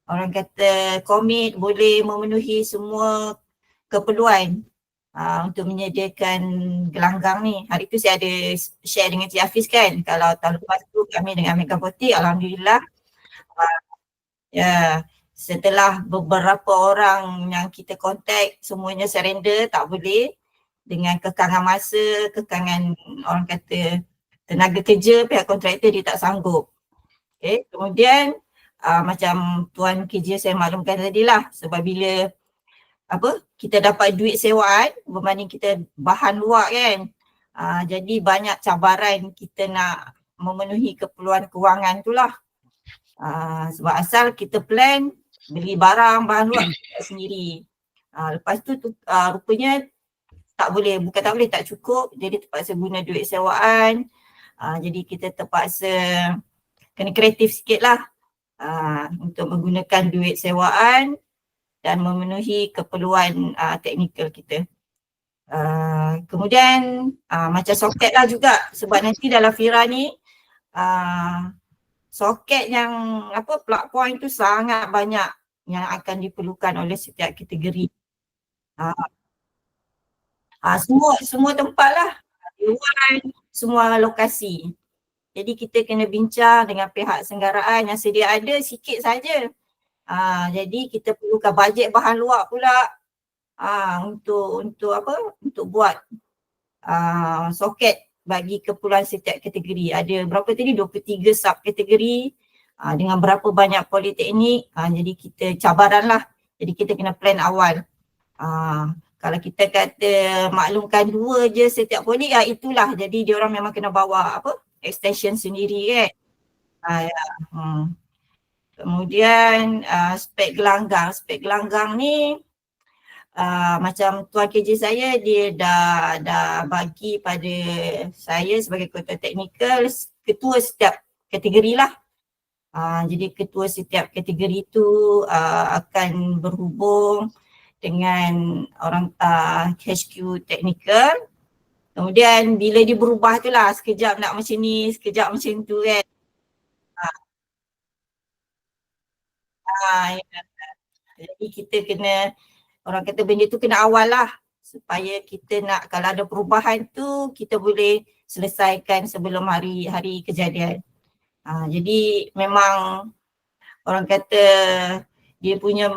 orang kata komit, boleh memenuhi semua keperluan untuk menyediakan gelanggang ni. Hari tu saya ada share dengan Cik Hafiz kan, kalau tahun lepas tu kami dengan Megabotik, Alhamdulillah setelah beberapa orang yang kita kontak semuanya surrender, tak boleh dengan kekangan masa, kekangan orang kata tenaga kerja, pihak kontraktor dia tak sanggup. Okay, kemudian macam Tuan kerja saya maklumkan tadilah, sebab bila kita dapat duit sewaan berbanding kita bahan luar kan, jadi banyak cabaran kita nak memenuhi keperluan kewangan tu lah. Sebab asal kita plan beli barang bahan luar sendiri. Lepas tu rupanya tak boleh, bukan tak boleh, tak cukup, jadi terpaksa guna duit sewaan. Jadi kita terpaksa kena kreatif sikit lah untuk menggunakan duit sewaan dan memenuhi keperluan teknikal kita. Kemudian macam soket lah juga, sebab nanti dalam Fira ni soket yang plug point tu sangat banyak yang akan diperlukan oleh setiap kategori. Semua tempat lah, semua lokasi. Jadi kita kena bincang dengan pihak senggaraan yang sedia ada sikit saja. Jadi kita perlukan bajet bahan luar pula untuk buat soket bagi keperluan setiap kategori. Ada berapa tadi? 23 sub kategori dengan berapa banyak politeknik. Jadi kita cabaran lah. Jadi kita kena plan awal. Kalau kita kata maklumkan 2 je setiap poli, itulah. Jadi diorang memang kena bawa extension sendiri kan. Kemudian spek gelanggang. Spek gelanggang ni macam Tuan KJ saya, dia dah bagi pada saya sebagai ketua teknikal, ketua setiap kategori lah. Jadi ketua setiap kategori tu akan berhubung dengan orang HQ teknikal. Kemudian bila dia berubah tu lah, sekejap nak macam ni, sekejap macam tu kan. Jadi kita kena, orang kata benda tu kena awal lah, supaya kita nak, kalau ada perubahan tu kita boleh selesaikan sebelum hari kejadian. Jadi memang orang kata dia punya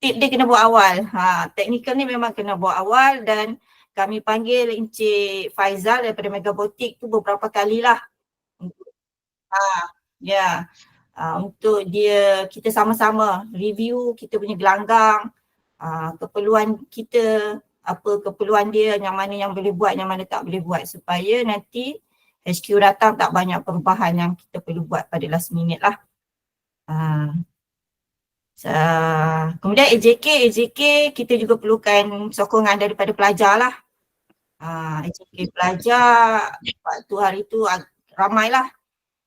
tip dia kena buat awal. Teknikal ni memang kena buat awal, dan kami panggil Encik Faizal daripada Megabotik tu beberapa kali lah. Untuk dia, kita sama-sama review kita punya gelanggang, keperluan kita, apa keperluan dia, yang mana yang boleh buat, yang mana tak boleh buat, supaya nanti HQ datang tak banyak perubahan yang kita perlu buat pada last minute lah. Kemudian AJK kita juga perlukan sokongan daripada pelajar lah. AJK pelajar waktu hari tu ramai lah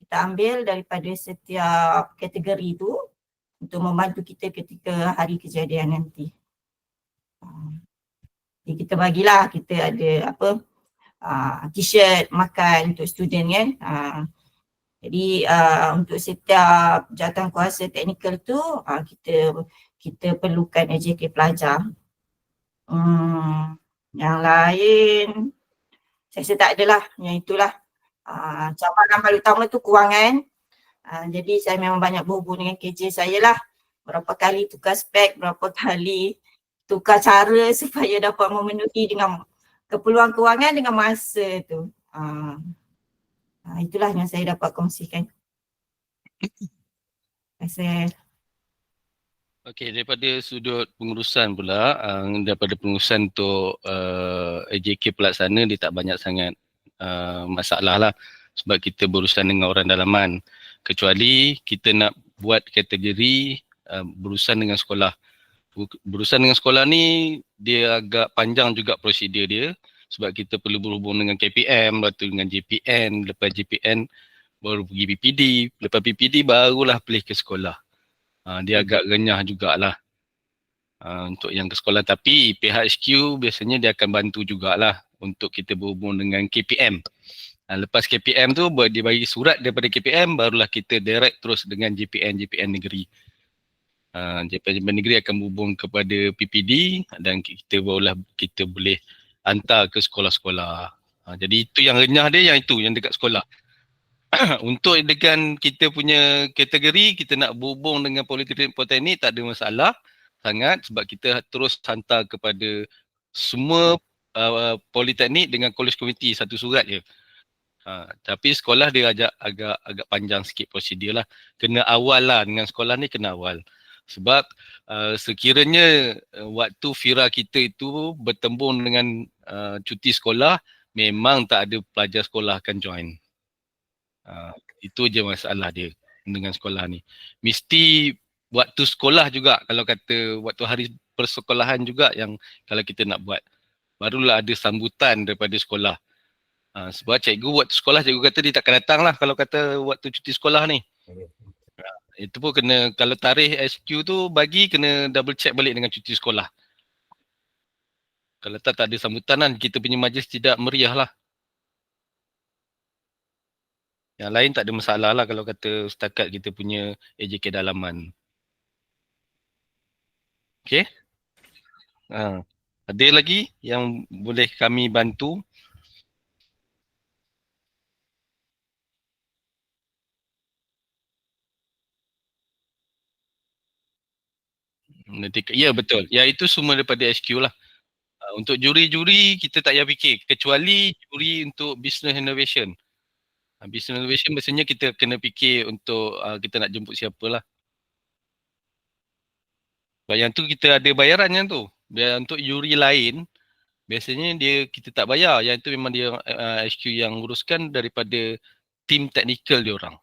kita ambil daripada setiap kategori tu untuk membantu kita ketika hari kejadian nanti. Jadi kita bagilah, kita ada t-shirt makan untuk student kan. Jadi untuk setiap jawatan kuasa teknikal tu kita perlukan AJK pelajar. Yang lain saya rasa tak adalah, yang itulah. Cabaran paling utama tu kewangan. Jadi saya memang banyak berhubung dengan KJ saya lah. Berapa kali tukar spek, berapa kali tukar cara supaya dapat memenuhi dengan keperluan kewangan dengan masa tu. Itulah yang saya dapat kongsikan. Terima kasih. Okey, daripada sudut pengurusan pula, daripada pengurusan untuk AJK pelaksana, dia tak banyak sangat masalah lah, sebab kita berurusan dengan orang dalaman, kecuali kita nak buat kategori berurusan dengan sekolah. Berurusan dengan sekolah ni dia agak panjang juga prosedur dia, sebab kita perlu berhubung dengan KPM, lepas tu dengan JPN, lepas JPN baru pergi PPD, lepas PPD barulah pilih ke sekolah. Dia agak renyah jugalah untuk yang ke sekolah, tapi PHQ biasanya dia akan bantu jugalah untuk kita berhubung dengan KPM. Lepas KPM tu dia bagi surat daripada KPM, barulah kita direct terus dengan JPN negeri. JPN negeri akan berhubung kepada PPD dan kita barulah kita boleh hantar ke sekolah-sekolah. Jadi itu yang renyah dia, yang dekat sekolah. Untuk dengan kita punya kategori, kita nak berhubung dengan politeknik tak ada masalah sangat sebab kita terus hantar kepada semua politeknik dengan college committee satu surat je. Tapi sekolah dia agak panjang sikit prosedur lah. Kena awal lah dengan sekolah ni, kena awal. Sebab sekiranya waktu FIRA kita itu bertembung dengan cuti sekolah, memang tak ada pelajar sekolah akan join. Itu je masalah dia dengan sekolah ni. Mesti waktu sekolah juga, kalau kata waktu hari persekolahan juga yang kalau kita nak buat, barulah ada sambutan daripada sekolah. Sebab cikgu waktu sekolah, cikgu kata dia takkan datang lah kalau kata waktu cuti sekolah ni. Itu pun kena, kalau tarikh SQ tu bagi, kena double check balik dengan cuti sekolah. Kalau tak ada sambutan kan, kita punya majlis tidak meriah lah. Yang lain tak ada masalah lah kalau kata setakat kita punya AJK dalaman. Okay. Ada lagi yang boleh kami bantu? Ya betul. Ya itu semua daripada SQ lah. Untuk juri-juri kita tak payah fikir. Kecuali juri untuk business innovation. Business innovation biasanya kita kena fikir untuk kita nak jemput siapa lah. Sebab yang tu kita ada bayaran yang tu. Biar untuk juri lain, biasanya kita tak bayar. Yang tu memang dia HQ yang uruskan daripada tim teknikal dia orang.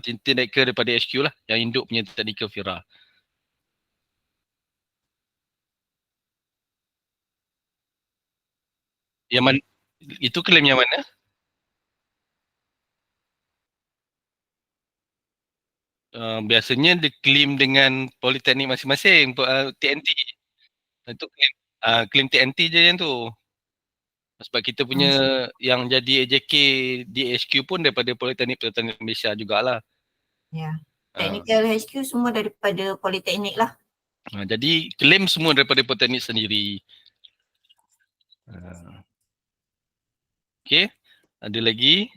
Tim teknikal daripada HQ lah. Yang induk punya teknikal FIRA. Yang mana? Itu klaim yang mana? Biasanya dia claim dengan politeknik masing-masing, TNT. Itu claim TNT je yang tu. Sebab kita punya yang jadi AJK di HQ pun daripada Politeknik Malaysia jugalah. Ya. Technical HQ semua daripada politeknik lah. Jadi claim semua daripada politeknik sendiri. Okay. Ada lagi?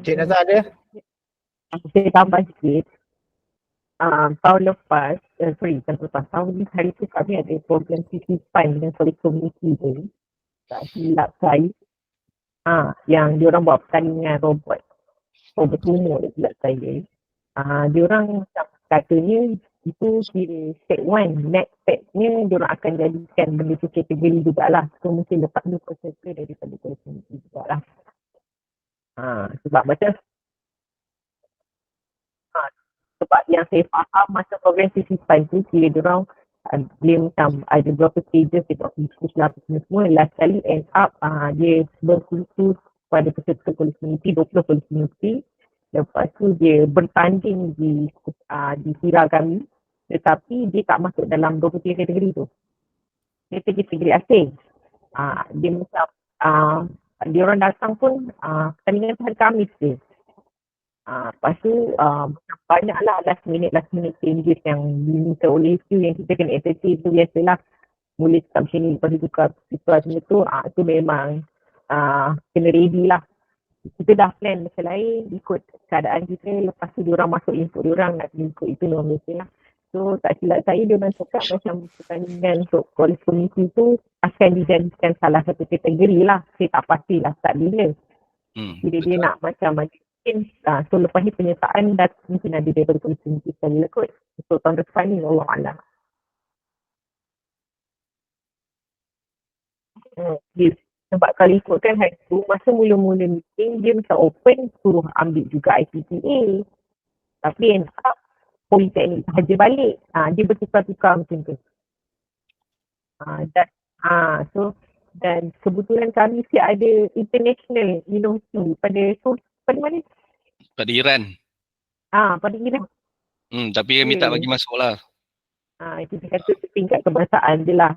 Cik Nazar ada? Saya tambah sikit. Tahun lepas, tahun ni hari tu kami ada program titipan dengan solid community tu. Tak silap saya. Yang diorang buat pertandingan robot umur tak silap saya. Diorang katanya itu kira set 1, next stepnya diorang akan jadikan benda tu kategori jugalah. So mungkin lepas ni peserta daripada community jugalah. Sebab macam sebab yang saya faham masa program titipan tu kira diorang dia macam ada beberapa stages dia buat diskusi lah semua, last kali end up dia berkhusus pada peserta polis community, 20 polis community. Lepas tu dia bertanding di FIRA kami, tetapi dia tak masuk dalam 23 kategori tu. Dia kategori asing. Dia macam dia orang datang pun pertandingan tu hari Khamis je. Lepas tu banyaklah last minute changes yang diminta oleh HQ yang kita kena entertain tu biasalah. Mula cakap macam ni, lepas tu tukar situasi tu, tu memang kena ready lah. Kita dah plan macam lain, ikut keadaan kita, lepas tu diorang masuk input diorang, nak ikut itu memang biasa lah. So tak silap saya, diorang cakap macam pertandingan untuk college community tu akan dijadikan salah satu kategori lah. Saya tak pastilah start bila. Bila dia nak macam so lepas ni penyertaan dah mungkin ada daripada college community sekali lah kot. So tahun depan ni Allah Alam. Sebab kalau ikutkan hari tu, masa mula-mula meeting, dia macam open suruh ambil juga IPTA. Tapi end up, politeknik sahaja balik. Dia bertukar-tukar macam tu. Dan kebetulan kami siap ada international university pada mana? Pada Iran. Pada Iran. Tapi dia minta bagi masuk lah. Itu dia kata setingkat kebangsaan je lah.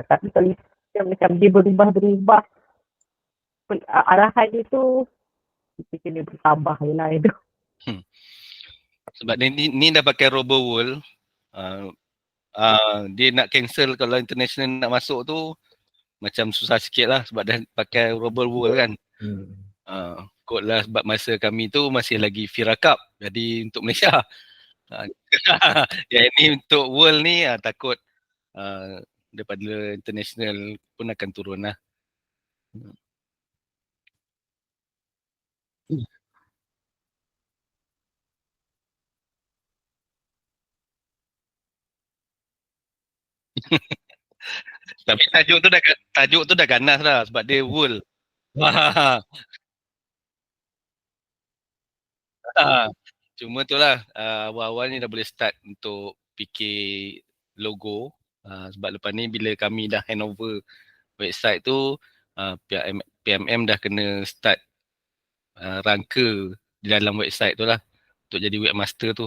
Tapi kalau macam dia berubah-berubah arahan dia tu, kita kena bersabar je lah itu. Sebab ni dah pakai Robo World. Dia nak cancel kalau international nak masuk tu macam susah sikit lah sebab dah pakai Robo World kan. Kot lah sebab masa kami tu masih lagi FIRA Cup. Jadi untuk Malaysia. Yang ini untuk World ni takut daripada international pun akan turun lah. Tapi tajuk tu dah ganas lah sebab dia World. Cuma tu lah awal-awal ni dah boleh start untuk fikir logo. Sebab lepas ni bila kami dah handover website tu, pihak PMM dah kena start rangka di dalam website tu lah untuk jadi webmaster tu.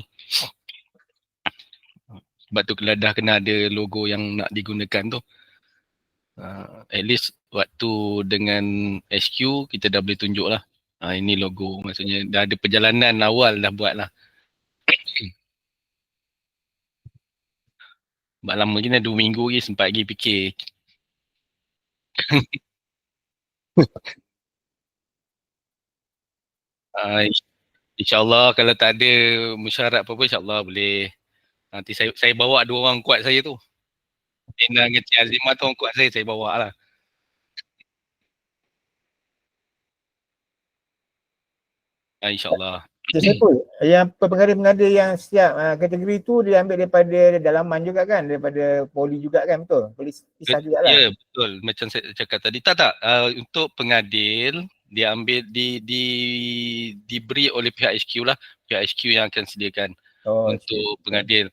Sebab tu dah kena ada logo yang nak digunakan tu. At least waktu dengan HQ kita dah boleh tunjuk lah. Ini logo, maksudnya dah ada perjalanan awal dah buat lah. Sebab lama je dah 2 minggu lagi sempat lagi fikir. InsyaAllah kalau tak ada mesyuarat apa-apa, insyaAllah boleh. Nanti saya bawa 2 orang kuat saya tu. Ina dengan Cik Azimah tu orang kuat saya bawa lah. InsyaAllah. Saiful, yang pengadil-pengadil yang siap kategori tu dia ambil daripada dalaman juga kan? Daripada poli juga kan, betul? Polis pisah juga lah. Ya, betul. Macam saya cakap tadi. Tak. Untuk pengadil, dia ambil diberi oleh pihak HQ lah. Pihak HQ yang akan sediakan untuk pengadil.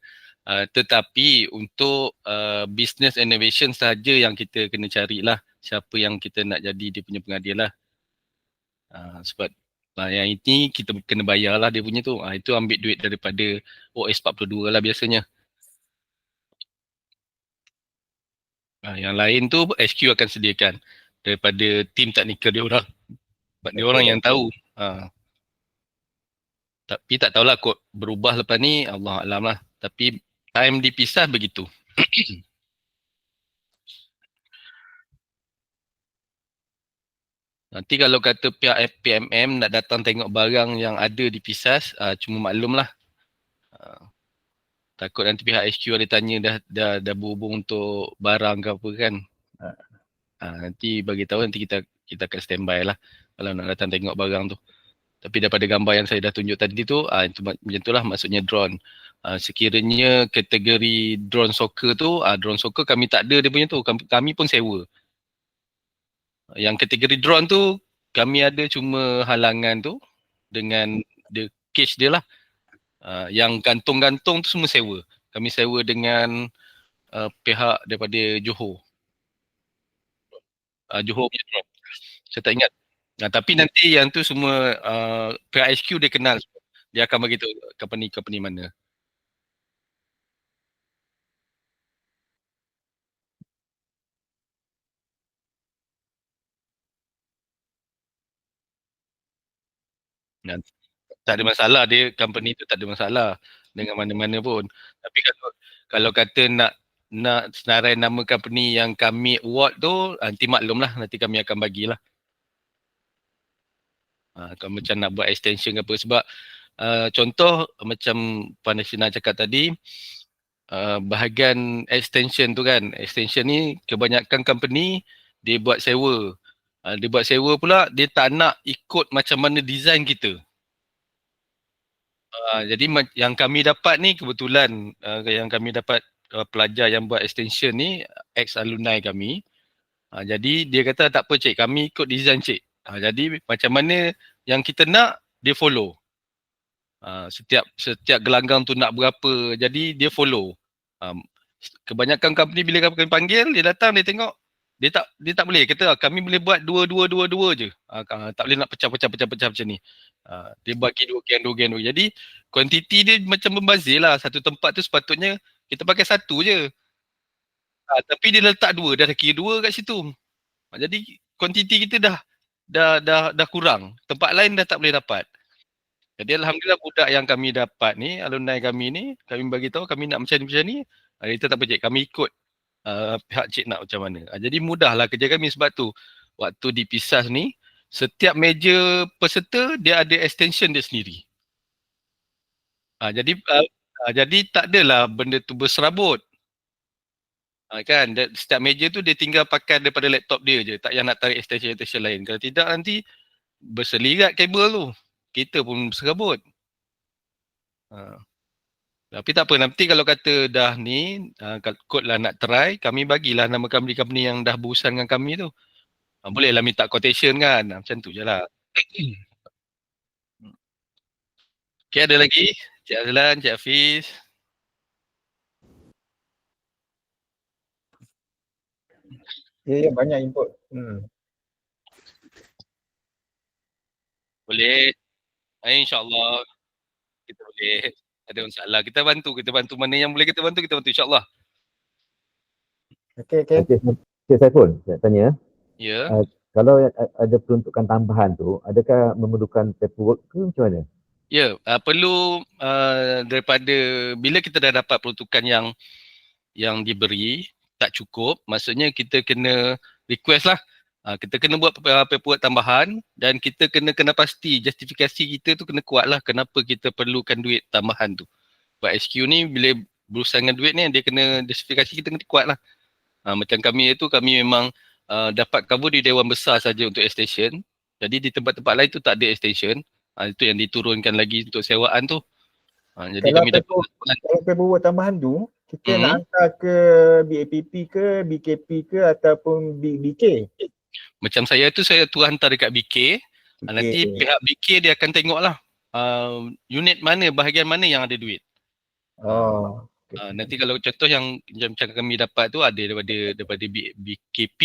Tetapi untuk business innovation saja yang kita kena carilah siapa yang kita nak jadi dia punya pengadil lah. Sebab yang ini kita kena bayar lah dia punya tu. Itu ambil duit daripada OS 42 lah biasanya. Yang lain tu HQ akan sediakan daripada tim teknikal dia orang. Sebab dia orang yang tahu. Tapi tak tahulah kot berubah lepas ni, Allah Alam lah. Tapi time dipisah begitu. Nanti kalau kata pihak PMM nak datang tengok barang yang ada di PISAS, cuma maklum lah. Takut nanti pihak HQ ada tanya dah berhubung untuk barang ke apa kan. Nanti bagi tahu nanti kita akan standby lah kalau nak datang tengok barang tu. Tapi daripada gambar yang saya dah tunjuk tadi tu, itu macam tu lah maksudnya drone. Sekiranya kategori drone soccer tu, drone soccer kami tak ada dia punya tu, kami pun sewa. Yang kategori drone tu kami ada cuma halangan tu dengan the cage dia lah. Yang gantung-gantung tu semua sewa. Kami sewa dengan pihak daripada Johor. Johor punya drone. Saya tak ingat. Tapi nanti yang tu semua pihak HQ dia kenal. Dia akan bagi tahu company mana. Tak ada masalah, dia company tu tak ada masalah dengan mana-mana pun. Tapi kalau kata nak senarai nama company yang kami award tu, nanti maklum lah, nanti kami akan bagilah. Kalau macam nak buat extension ke apa, sebab contoh macam Puan Nasional cakap tadi, bahagian extension tu kan, extension ni kebanyakan company dia buat sewa. Dia buat sewa pula, dia tak nak ikut macam mana design kita. Jadi yang kami dapat ni kebetulan yang kami dapat pelajar yang buat extension ni ex-alumni kami. Jadi dia kata tak apa cik, kami ikut design cik. Jadi macam mana yang kita nak, dia follow. Setiap gelanggang tu nak berapa, jadi dia follow. Kebanyakan company bila kami panggil, dia datang, dia tengok, dia tak boleh. Kata kami boleh buat dua je. Tak boleh nak pecah macam ni. Dia bagi dua gen. Jadi kuantiti dia macam membazir lah. Satu tempat tu sepatutnya kita pakai satu je. Tapi dia letak dua, dah kira dua kat situ. Jadi kuantiti kita dah kurang. Tempat lain dah tak boleh dapat. Jadi alhamdulillah budak yang kami dapat ni, alumni kami ni, kami bagi tahu kami nak macam ni. Kita tak apa cik, kami ikut pihak cik nak macam mana. Jadi mudahlah kerja kami sebab tu. Waktu di PISAS ni, setiap meja peserta dia ada extension dia sendiri. Jadi tak adalah benda tu berserabut. Kan, setiap meja tu dia tinggal pakai daripada laptop dia je. Tak payah nak tarik extension lain. Kalau tidak nanti berselirat kabel tu. Kita pun berserabut. Tapi tak apa, nanti kalau kata dah ni, kot lah nak try, kami bagilah nama company-company yang dah berurusan dengan kami tu. Bolehlah minta quotation kan, macam tu je lah. Okay, ada lagi? Cik Azlan, Cik Hafiz. Ya, banyak input. Boleh. InsyaAllah kita boleh. Ada masalah. Kita bantu mana yang boleh kita bantu insyaAllah. Okey. Cik Saiful, saya tanya. Ya. Kalau ada peruntukan tambahan tu, adakah memerlukan paperwork ke macam mana? Ya, perlu daripada bila kita dah dapat peruntukan yang diberi tak cukup, maksudnya kita kena request lah. Kita kena buat paperwork tambahan dan kita kena pasti justifikasi kita tu kena kuat lah kenapa kita perlukan duit tambahan tu. Buat SQ ni bila berurusan dengan duit ni dia kena justifikasi kita kena kuat lah. Macam kami memang dapat cover di Dewan Besar saja untuk extension. Jadi di tempat-tempat lain tu tak ada extension. Itu yang diturunkan lagi untuk sewaan tu. Jadi Kalau kami dapat kalau paperwork tambahan tu, kita nak hantar ke BAPP ke, BKP ke ataupun BK? Macam saya tu hantar dekat BK. Nanti pihak BK dia akan tengok lah unit mana, bahagian mana yang ada duit. Nanti kalau contoh yang macam kami dapat tu ada daripada BKP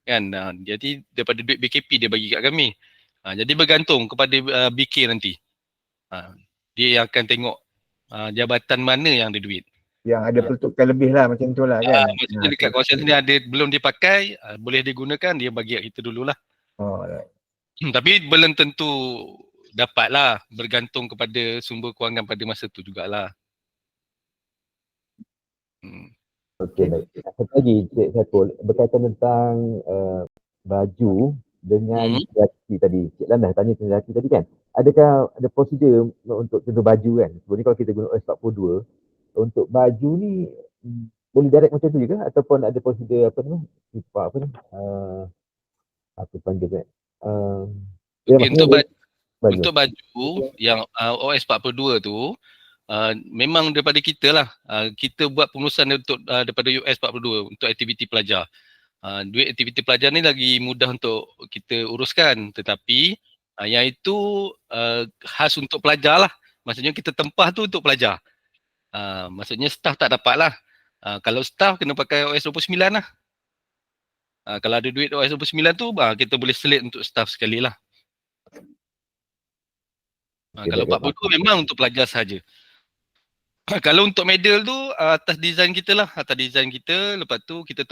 kan. Jadi daripada duit BKP dia bagi kat kami. Jadi bergantung kepada BK nanti. Dia yang akan tengok jabatan mana yang ada duit. Yang ada peruntukan lebih lah macam tu lah kan. Maksudnya dekat kawasan sini ada belum dipakai, boleh digunakan, dia bagi kat kita dululah. Alright. Tapi belum tentu dapat lah, bergantung kepada sumber kewangan pada masa tu jugalah. Okey, baik. Satu lagi Cik Saiful, berkaitan tentang baju dengan jaki tadi. Cik Lan dah tanya tentang jaki tadi kan. Adakah ada prosedur untuk tentu baju kan? Sebab ni kalau kita guna OS42, untuk baju ni boleh direct macam tu juga ataupun ada prosedur apa ni? Apa panggil kan? Untuk baju yang OS42 tu memang daripada kita lah. Kita buat pengurusan daripada US42 untuk aktiviti pelajar. Duit aktiviti pelajar ni lagi mudah untuk kita uruskan, tetapi yang itu khas untuk pelajar lah. Maksudnya kita tempah tu untuk pelajar. Maksudnya staff tak dapat lah. Kalau staff kena pakai OS29 lah. Kalau ada duit OS29 tu kita boleh selit untuk staff sekali lah. Kalau 42 memang untuk pelajar sahaja. Kalau untuk medal tu atas design kita lah. Atas design kita, lepas tu kita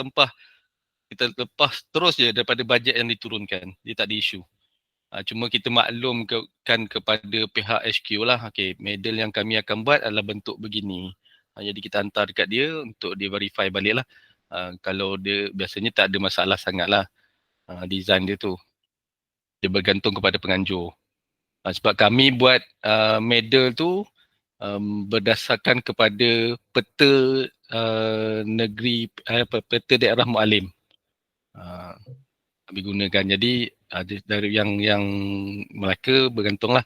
lepas terus je daripada bajet yang diturunkan. Dia tak ada isu. Cuma kita maklumkan kepada pihak HQ lah. Okay, medal yang kami akan buat adalah bentuk begini. Jadi kita hantar dekat dia untuk dia verify balik lah. Kalau dia biasanya tak ada masalah sangat lah design dia tu. Dia bergantung kepada penganjur. Sebab kami buat medal tu berdasarkan kepada peta negeri, peta daerah Mualim. Kami gunakan. Jadi dari yang Melaka bergantung lah.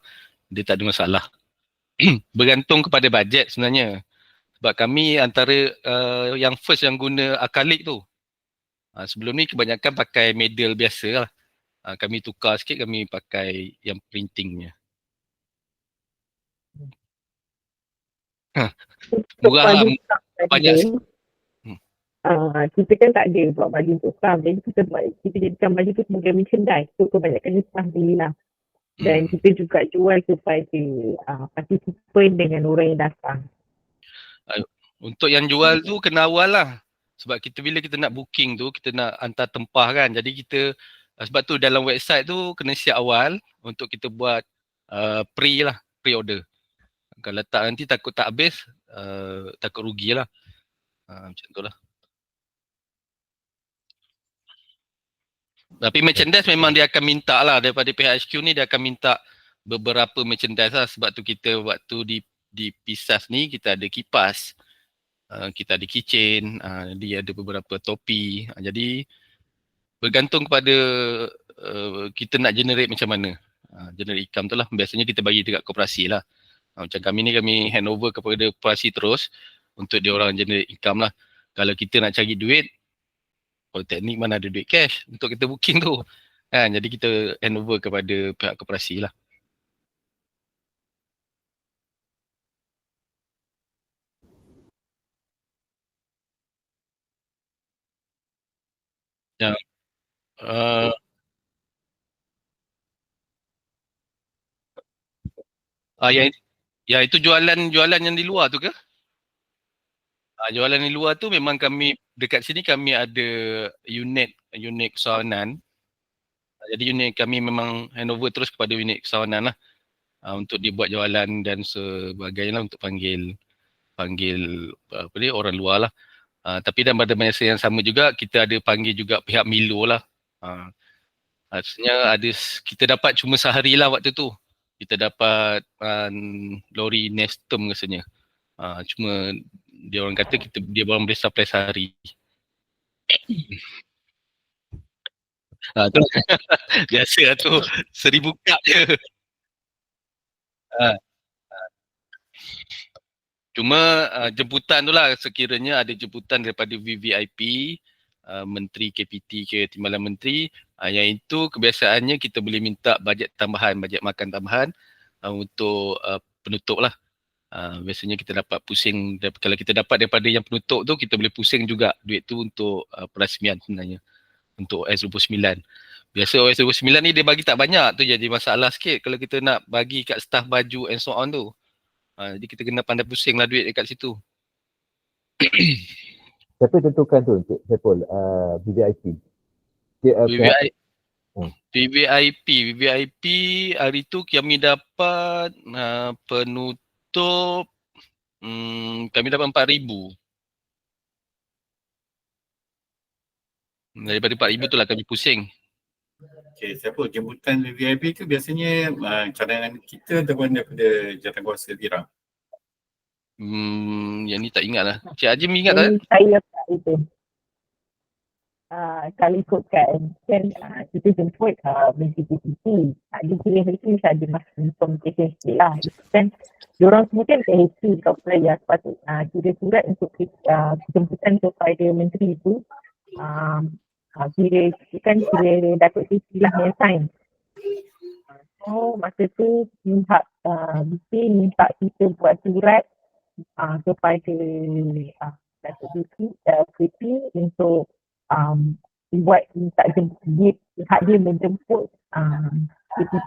Dia tak ada masalah. Bergantung kepada bajet sebenarnya. Sebab kami antara yang first yang guna akalik tu. Sebelum ni kebanyakan pakai medal biasa lah. Kami tukar sikit, kami pakai yang printingnya. Murah lah, banyak sikit. Kita kan tak ada buat baju untuk staff, jadi kita jadikan baju tu sebagai merchandise. So kebanyakan staff belilah. Dan kita juga jual kepada participant dengan orang yang datang. Untuk yang jual tu kena awal lah. Sebab bila kita nak booking tu, kita nak hantar tempah kan. Jadi kita, sebab tu dalam website tu kena siap awal untuk kita buat pre-order. Kalau tak nanti takut tak habis, takut rugi lah. Macam tu lah. Tapi merchandise memang dia akan minta lah daripada pihak HQ ni, dia akan minta beberapa merchandise lah. Sebab tu kita waktu di PISAS ni kita ada kipas, kita ada keychain, dia ada beberapa topi. Jadi bergantung kepada kita nak generate macam mana. Generate income tu lah. Biasanya kita bagi dekat koperasi lah. Macam kami ni, kami hand over kepada koperasi terus untuk dia orang generate income lah. Kalau kita nak cari duit, Politeknik mana ada duit cash untuk kita booking tu. Jadi kita hand over kepada pihak koperasi lah. Ya. Yang itu jualan yang di luar tu ke? Jualan di luar tu memang kami dekat sini kami ada unit kesawanan. Jadi unit kami memang handover terus kepada unit kesawanan lah. Untuk dibuat jualan dan sebagainya lah, untuk panggil orang luar lah. Tapi dan pada masa yang sama juga kita ada panggil juga pihak Milo lah. Maksudnya kita dapat cuma sehari lah waktu tu. Kita dapat lori Nestum rasanya. Cuma dia orang kata dia orang boleh supply sehari. Tu biasa lah tu, 1000 cup je. Cuma jemputan tu lah, sekiranya ada jemputan daripada VVIP, Menteri KPT ke Timbalan Menteri, yang itu kebiasaannya kita boleh minta bajet makan tambahan untuk penutup lah. Biasanya kita dapat pusing, kalau kita dapat daripada yang penutup tu, kita boleh pusing juga duit tu untuk perasmian sebenarnya, untuk OS29. Biasa OS29 ni dia bagi tak banyak, tu jadi masalah sikit kalau kita nak bagi kat staff baju and so on tu. Jadi kita kena pandai pusing lah duit dekat situ. Siapa tentukan tu Encik Saiful, VVIP? VVIP hari tu kami dapat penutup kami dapat 4,000. Daripada 4,000 tu lah kami pusing. Okay, Saiful, jemputan VVIP tu biasanya cadangan kita ataupun daripada jawatankuasa Irang? Yang ni tak ingat lah. Cik Ajim ingat tak? Saya tak itu. Kalau ikutkan kan kita jemput BCPTC. Dia kira mereka mesti ada masa communication sikit lah. Kan diorang semua kan tak happy kat pelajar sepatut kira surat untuk jemputan kepada menteri tu. Kira Datuk Siti lah yang sign. So masa tu pihak minta kita buat surat kepada Datuk Siti untuk buat minta pihak dia menjemput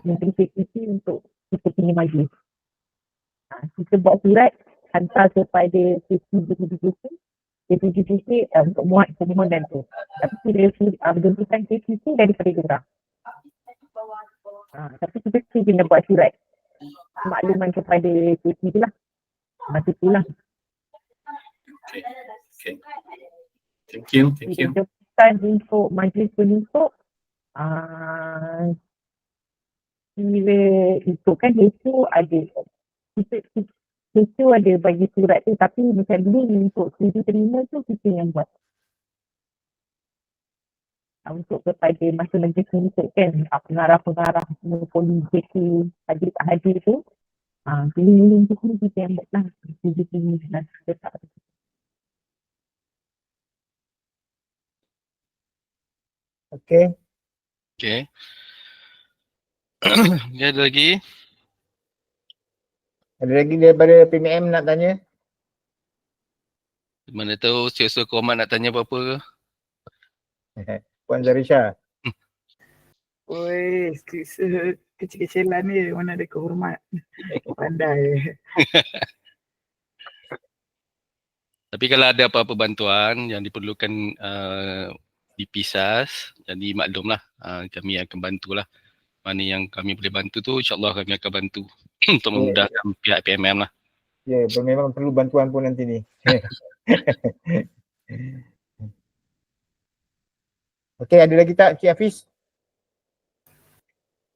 Menteri KPT untuk kita pergi majlis. Kita buat surat hantar kepada KPT untuk muat permohonan tu. Tapi kita jemputan KPT daripada diorang. Tapi kita kena buat surat makluman kepada KPT tu lah. Masa tu lah. Okay. Thank you. Jemputan untuk majlis penutup kira itu kan itu ada itu ada bagi surat tu, tapi macam ni untuk setuju terima tu kita yang buat untuk kepada masa majlis penutup kan, pengarah-pengarah semua poli JK hadir tak hadir tu pilih tu pun kita yang buat lah, setuju terima dan letak. Okay. Okay. Dia ada lagi? Ada lagi daripada PMM nak tanya? Mana tahu Sir Komat nak tanya apa-apa ke? Puan Zarisha. Oi, kecil-kecilan ni mana ada kehormat. Pandai. Tapi kalau ada apa-apa bantuan yang diperlukan di PISAS, jadi maklumlah kami akan bantulah. Mana yang kami boleh bantu tu insyaAllah kami akan bantu untuk memudahkan pihak PMM lah. Ya, memang perlu bantuan pun nanti ni. Okey, ada lagi tak Cik Hafiz?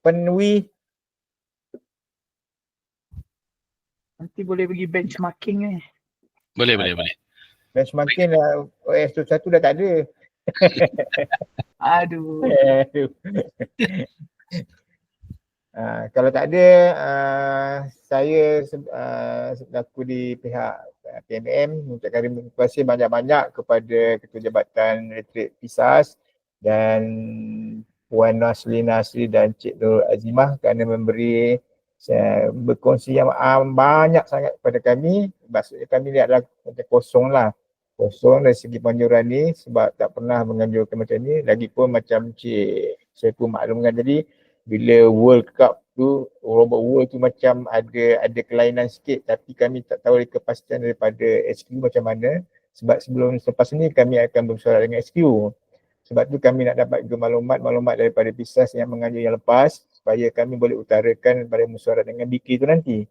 Penui. Nanti boleh pergi benchmarking ni. Boleh. Benchmarking OS tu satu dah tak ada. Aduh. Kalau tak ada, saya selaku di pihak PMM mengucapkan terima kasih banyak-banyak kepada Ketua Jabatan Retreat PISAS dan Puan Naslina Asri dan Cik Nur Azimah kerana memberi berkongsi yang banyak sangat kepada kami. Maksudnya kami ni adalah macam kosong dari segi penganjuran ni sebab tak pernah menganjurkan macam ni. Lagipun macam Cik saya pun maklumkan tadi, bila World Cup tu, robot World tu macam ada kelainan sikit tapi kami tak tahu kepastian daripada SQ macam mana sebab selepas ni kami akan bersuara dengan SQ. Sebab tu kami nak dapat juga maklumat daripada PISAS yang menganjur yang lepas supaya kami boleh utarakan pada mesyuarat dengan BK tu nanti.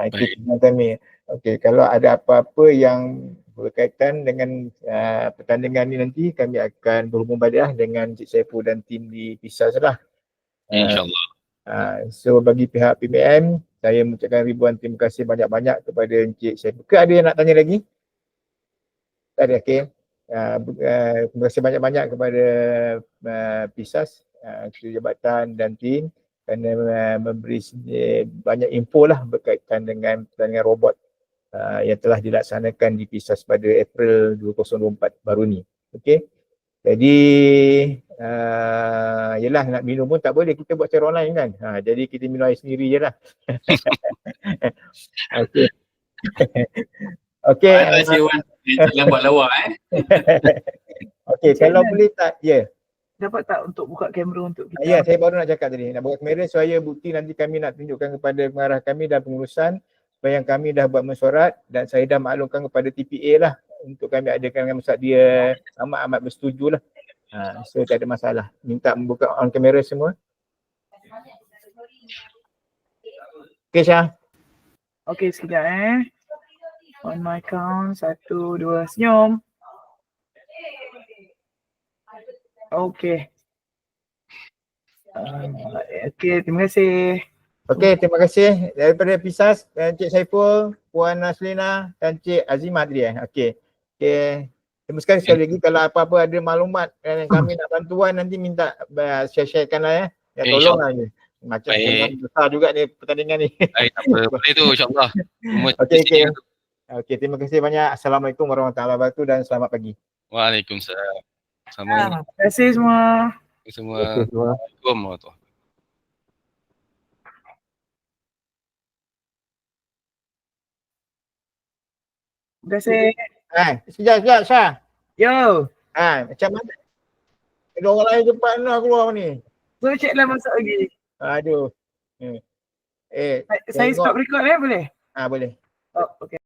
Itu tujuan kami. Okey, kalau ada apa-apa yang berkaitan dengan pertandingan ni nanti kami akan berhubung balik dengan Cik Saiful dan tim di PISAS lah. InsyaAllah. So bagi pihak PMM, saya mengucapkan ribuan terima kasih banyak-banyak kepada Encik Saiful. Ke ada yang nak tanya lagi? Tak ada, okey. Terima kasih banyak-banyak kepada PISAS, Ketua Jabatan dan tim kerana memberi banyak info lah berkaitan dengan pertandingan robot yang telah dilaksanakan di PISAS pada April 2024 baru ni. Okey. Jadi yelah nak minum pun tak boleh, kita buat secara online kan. Jadi kita minum air sendiri je lah. Okey. Okey. Cik Wan, jangan buat lawak Okey, kalau boleh tak, Dapat tak untuk buka kamera untuk kita? Ya, saya baru nak cakap tadi. Nak buka kamera supaya bukti nanti kami nak tunjukkan kepada pengarah kami dan pengurusan supaya yang kami dah buat mesyuarat dan saya dah maklumkan kepada TPA lah untuk kami adakan dengan maksud dia amat bersetuju lah. So tak ada masalah. Minta membuka on kamera semua. Okay Syah. Okay, sekejap On my count, 1, 2, senyum. Okay. Okay, terima kasih. Okay, terima kasih daripada PISAS dan Cik Saiful, Puan Naslina dan Cik Azimah tadi Okay. Okay. Terima kasih sekali lagi kalau apa-apa ada maklumat yang kami nak bantuan nanti minta share-sharekan lah ya. Tolong lah je. Macam besar juga ni pertandingan ni. Baik, tak apa. Boleh tu insyaAllah. Okay, terima kasih banyak. Assalamualaikum warahmatullahi wabarakatuh dan selamat pagi. Waalaikumsalam. Assalamualaikum. Terima kasih semua. Assalamualaikum warahmatullahi. Terima kasih. Sekejap Syah. Yo. Macam mana? Ada orang lain cepat nak keluar ni. So Cik Lam masuk lagi. Aduh. Saya stop record boleh? Boleh. Oh, okay.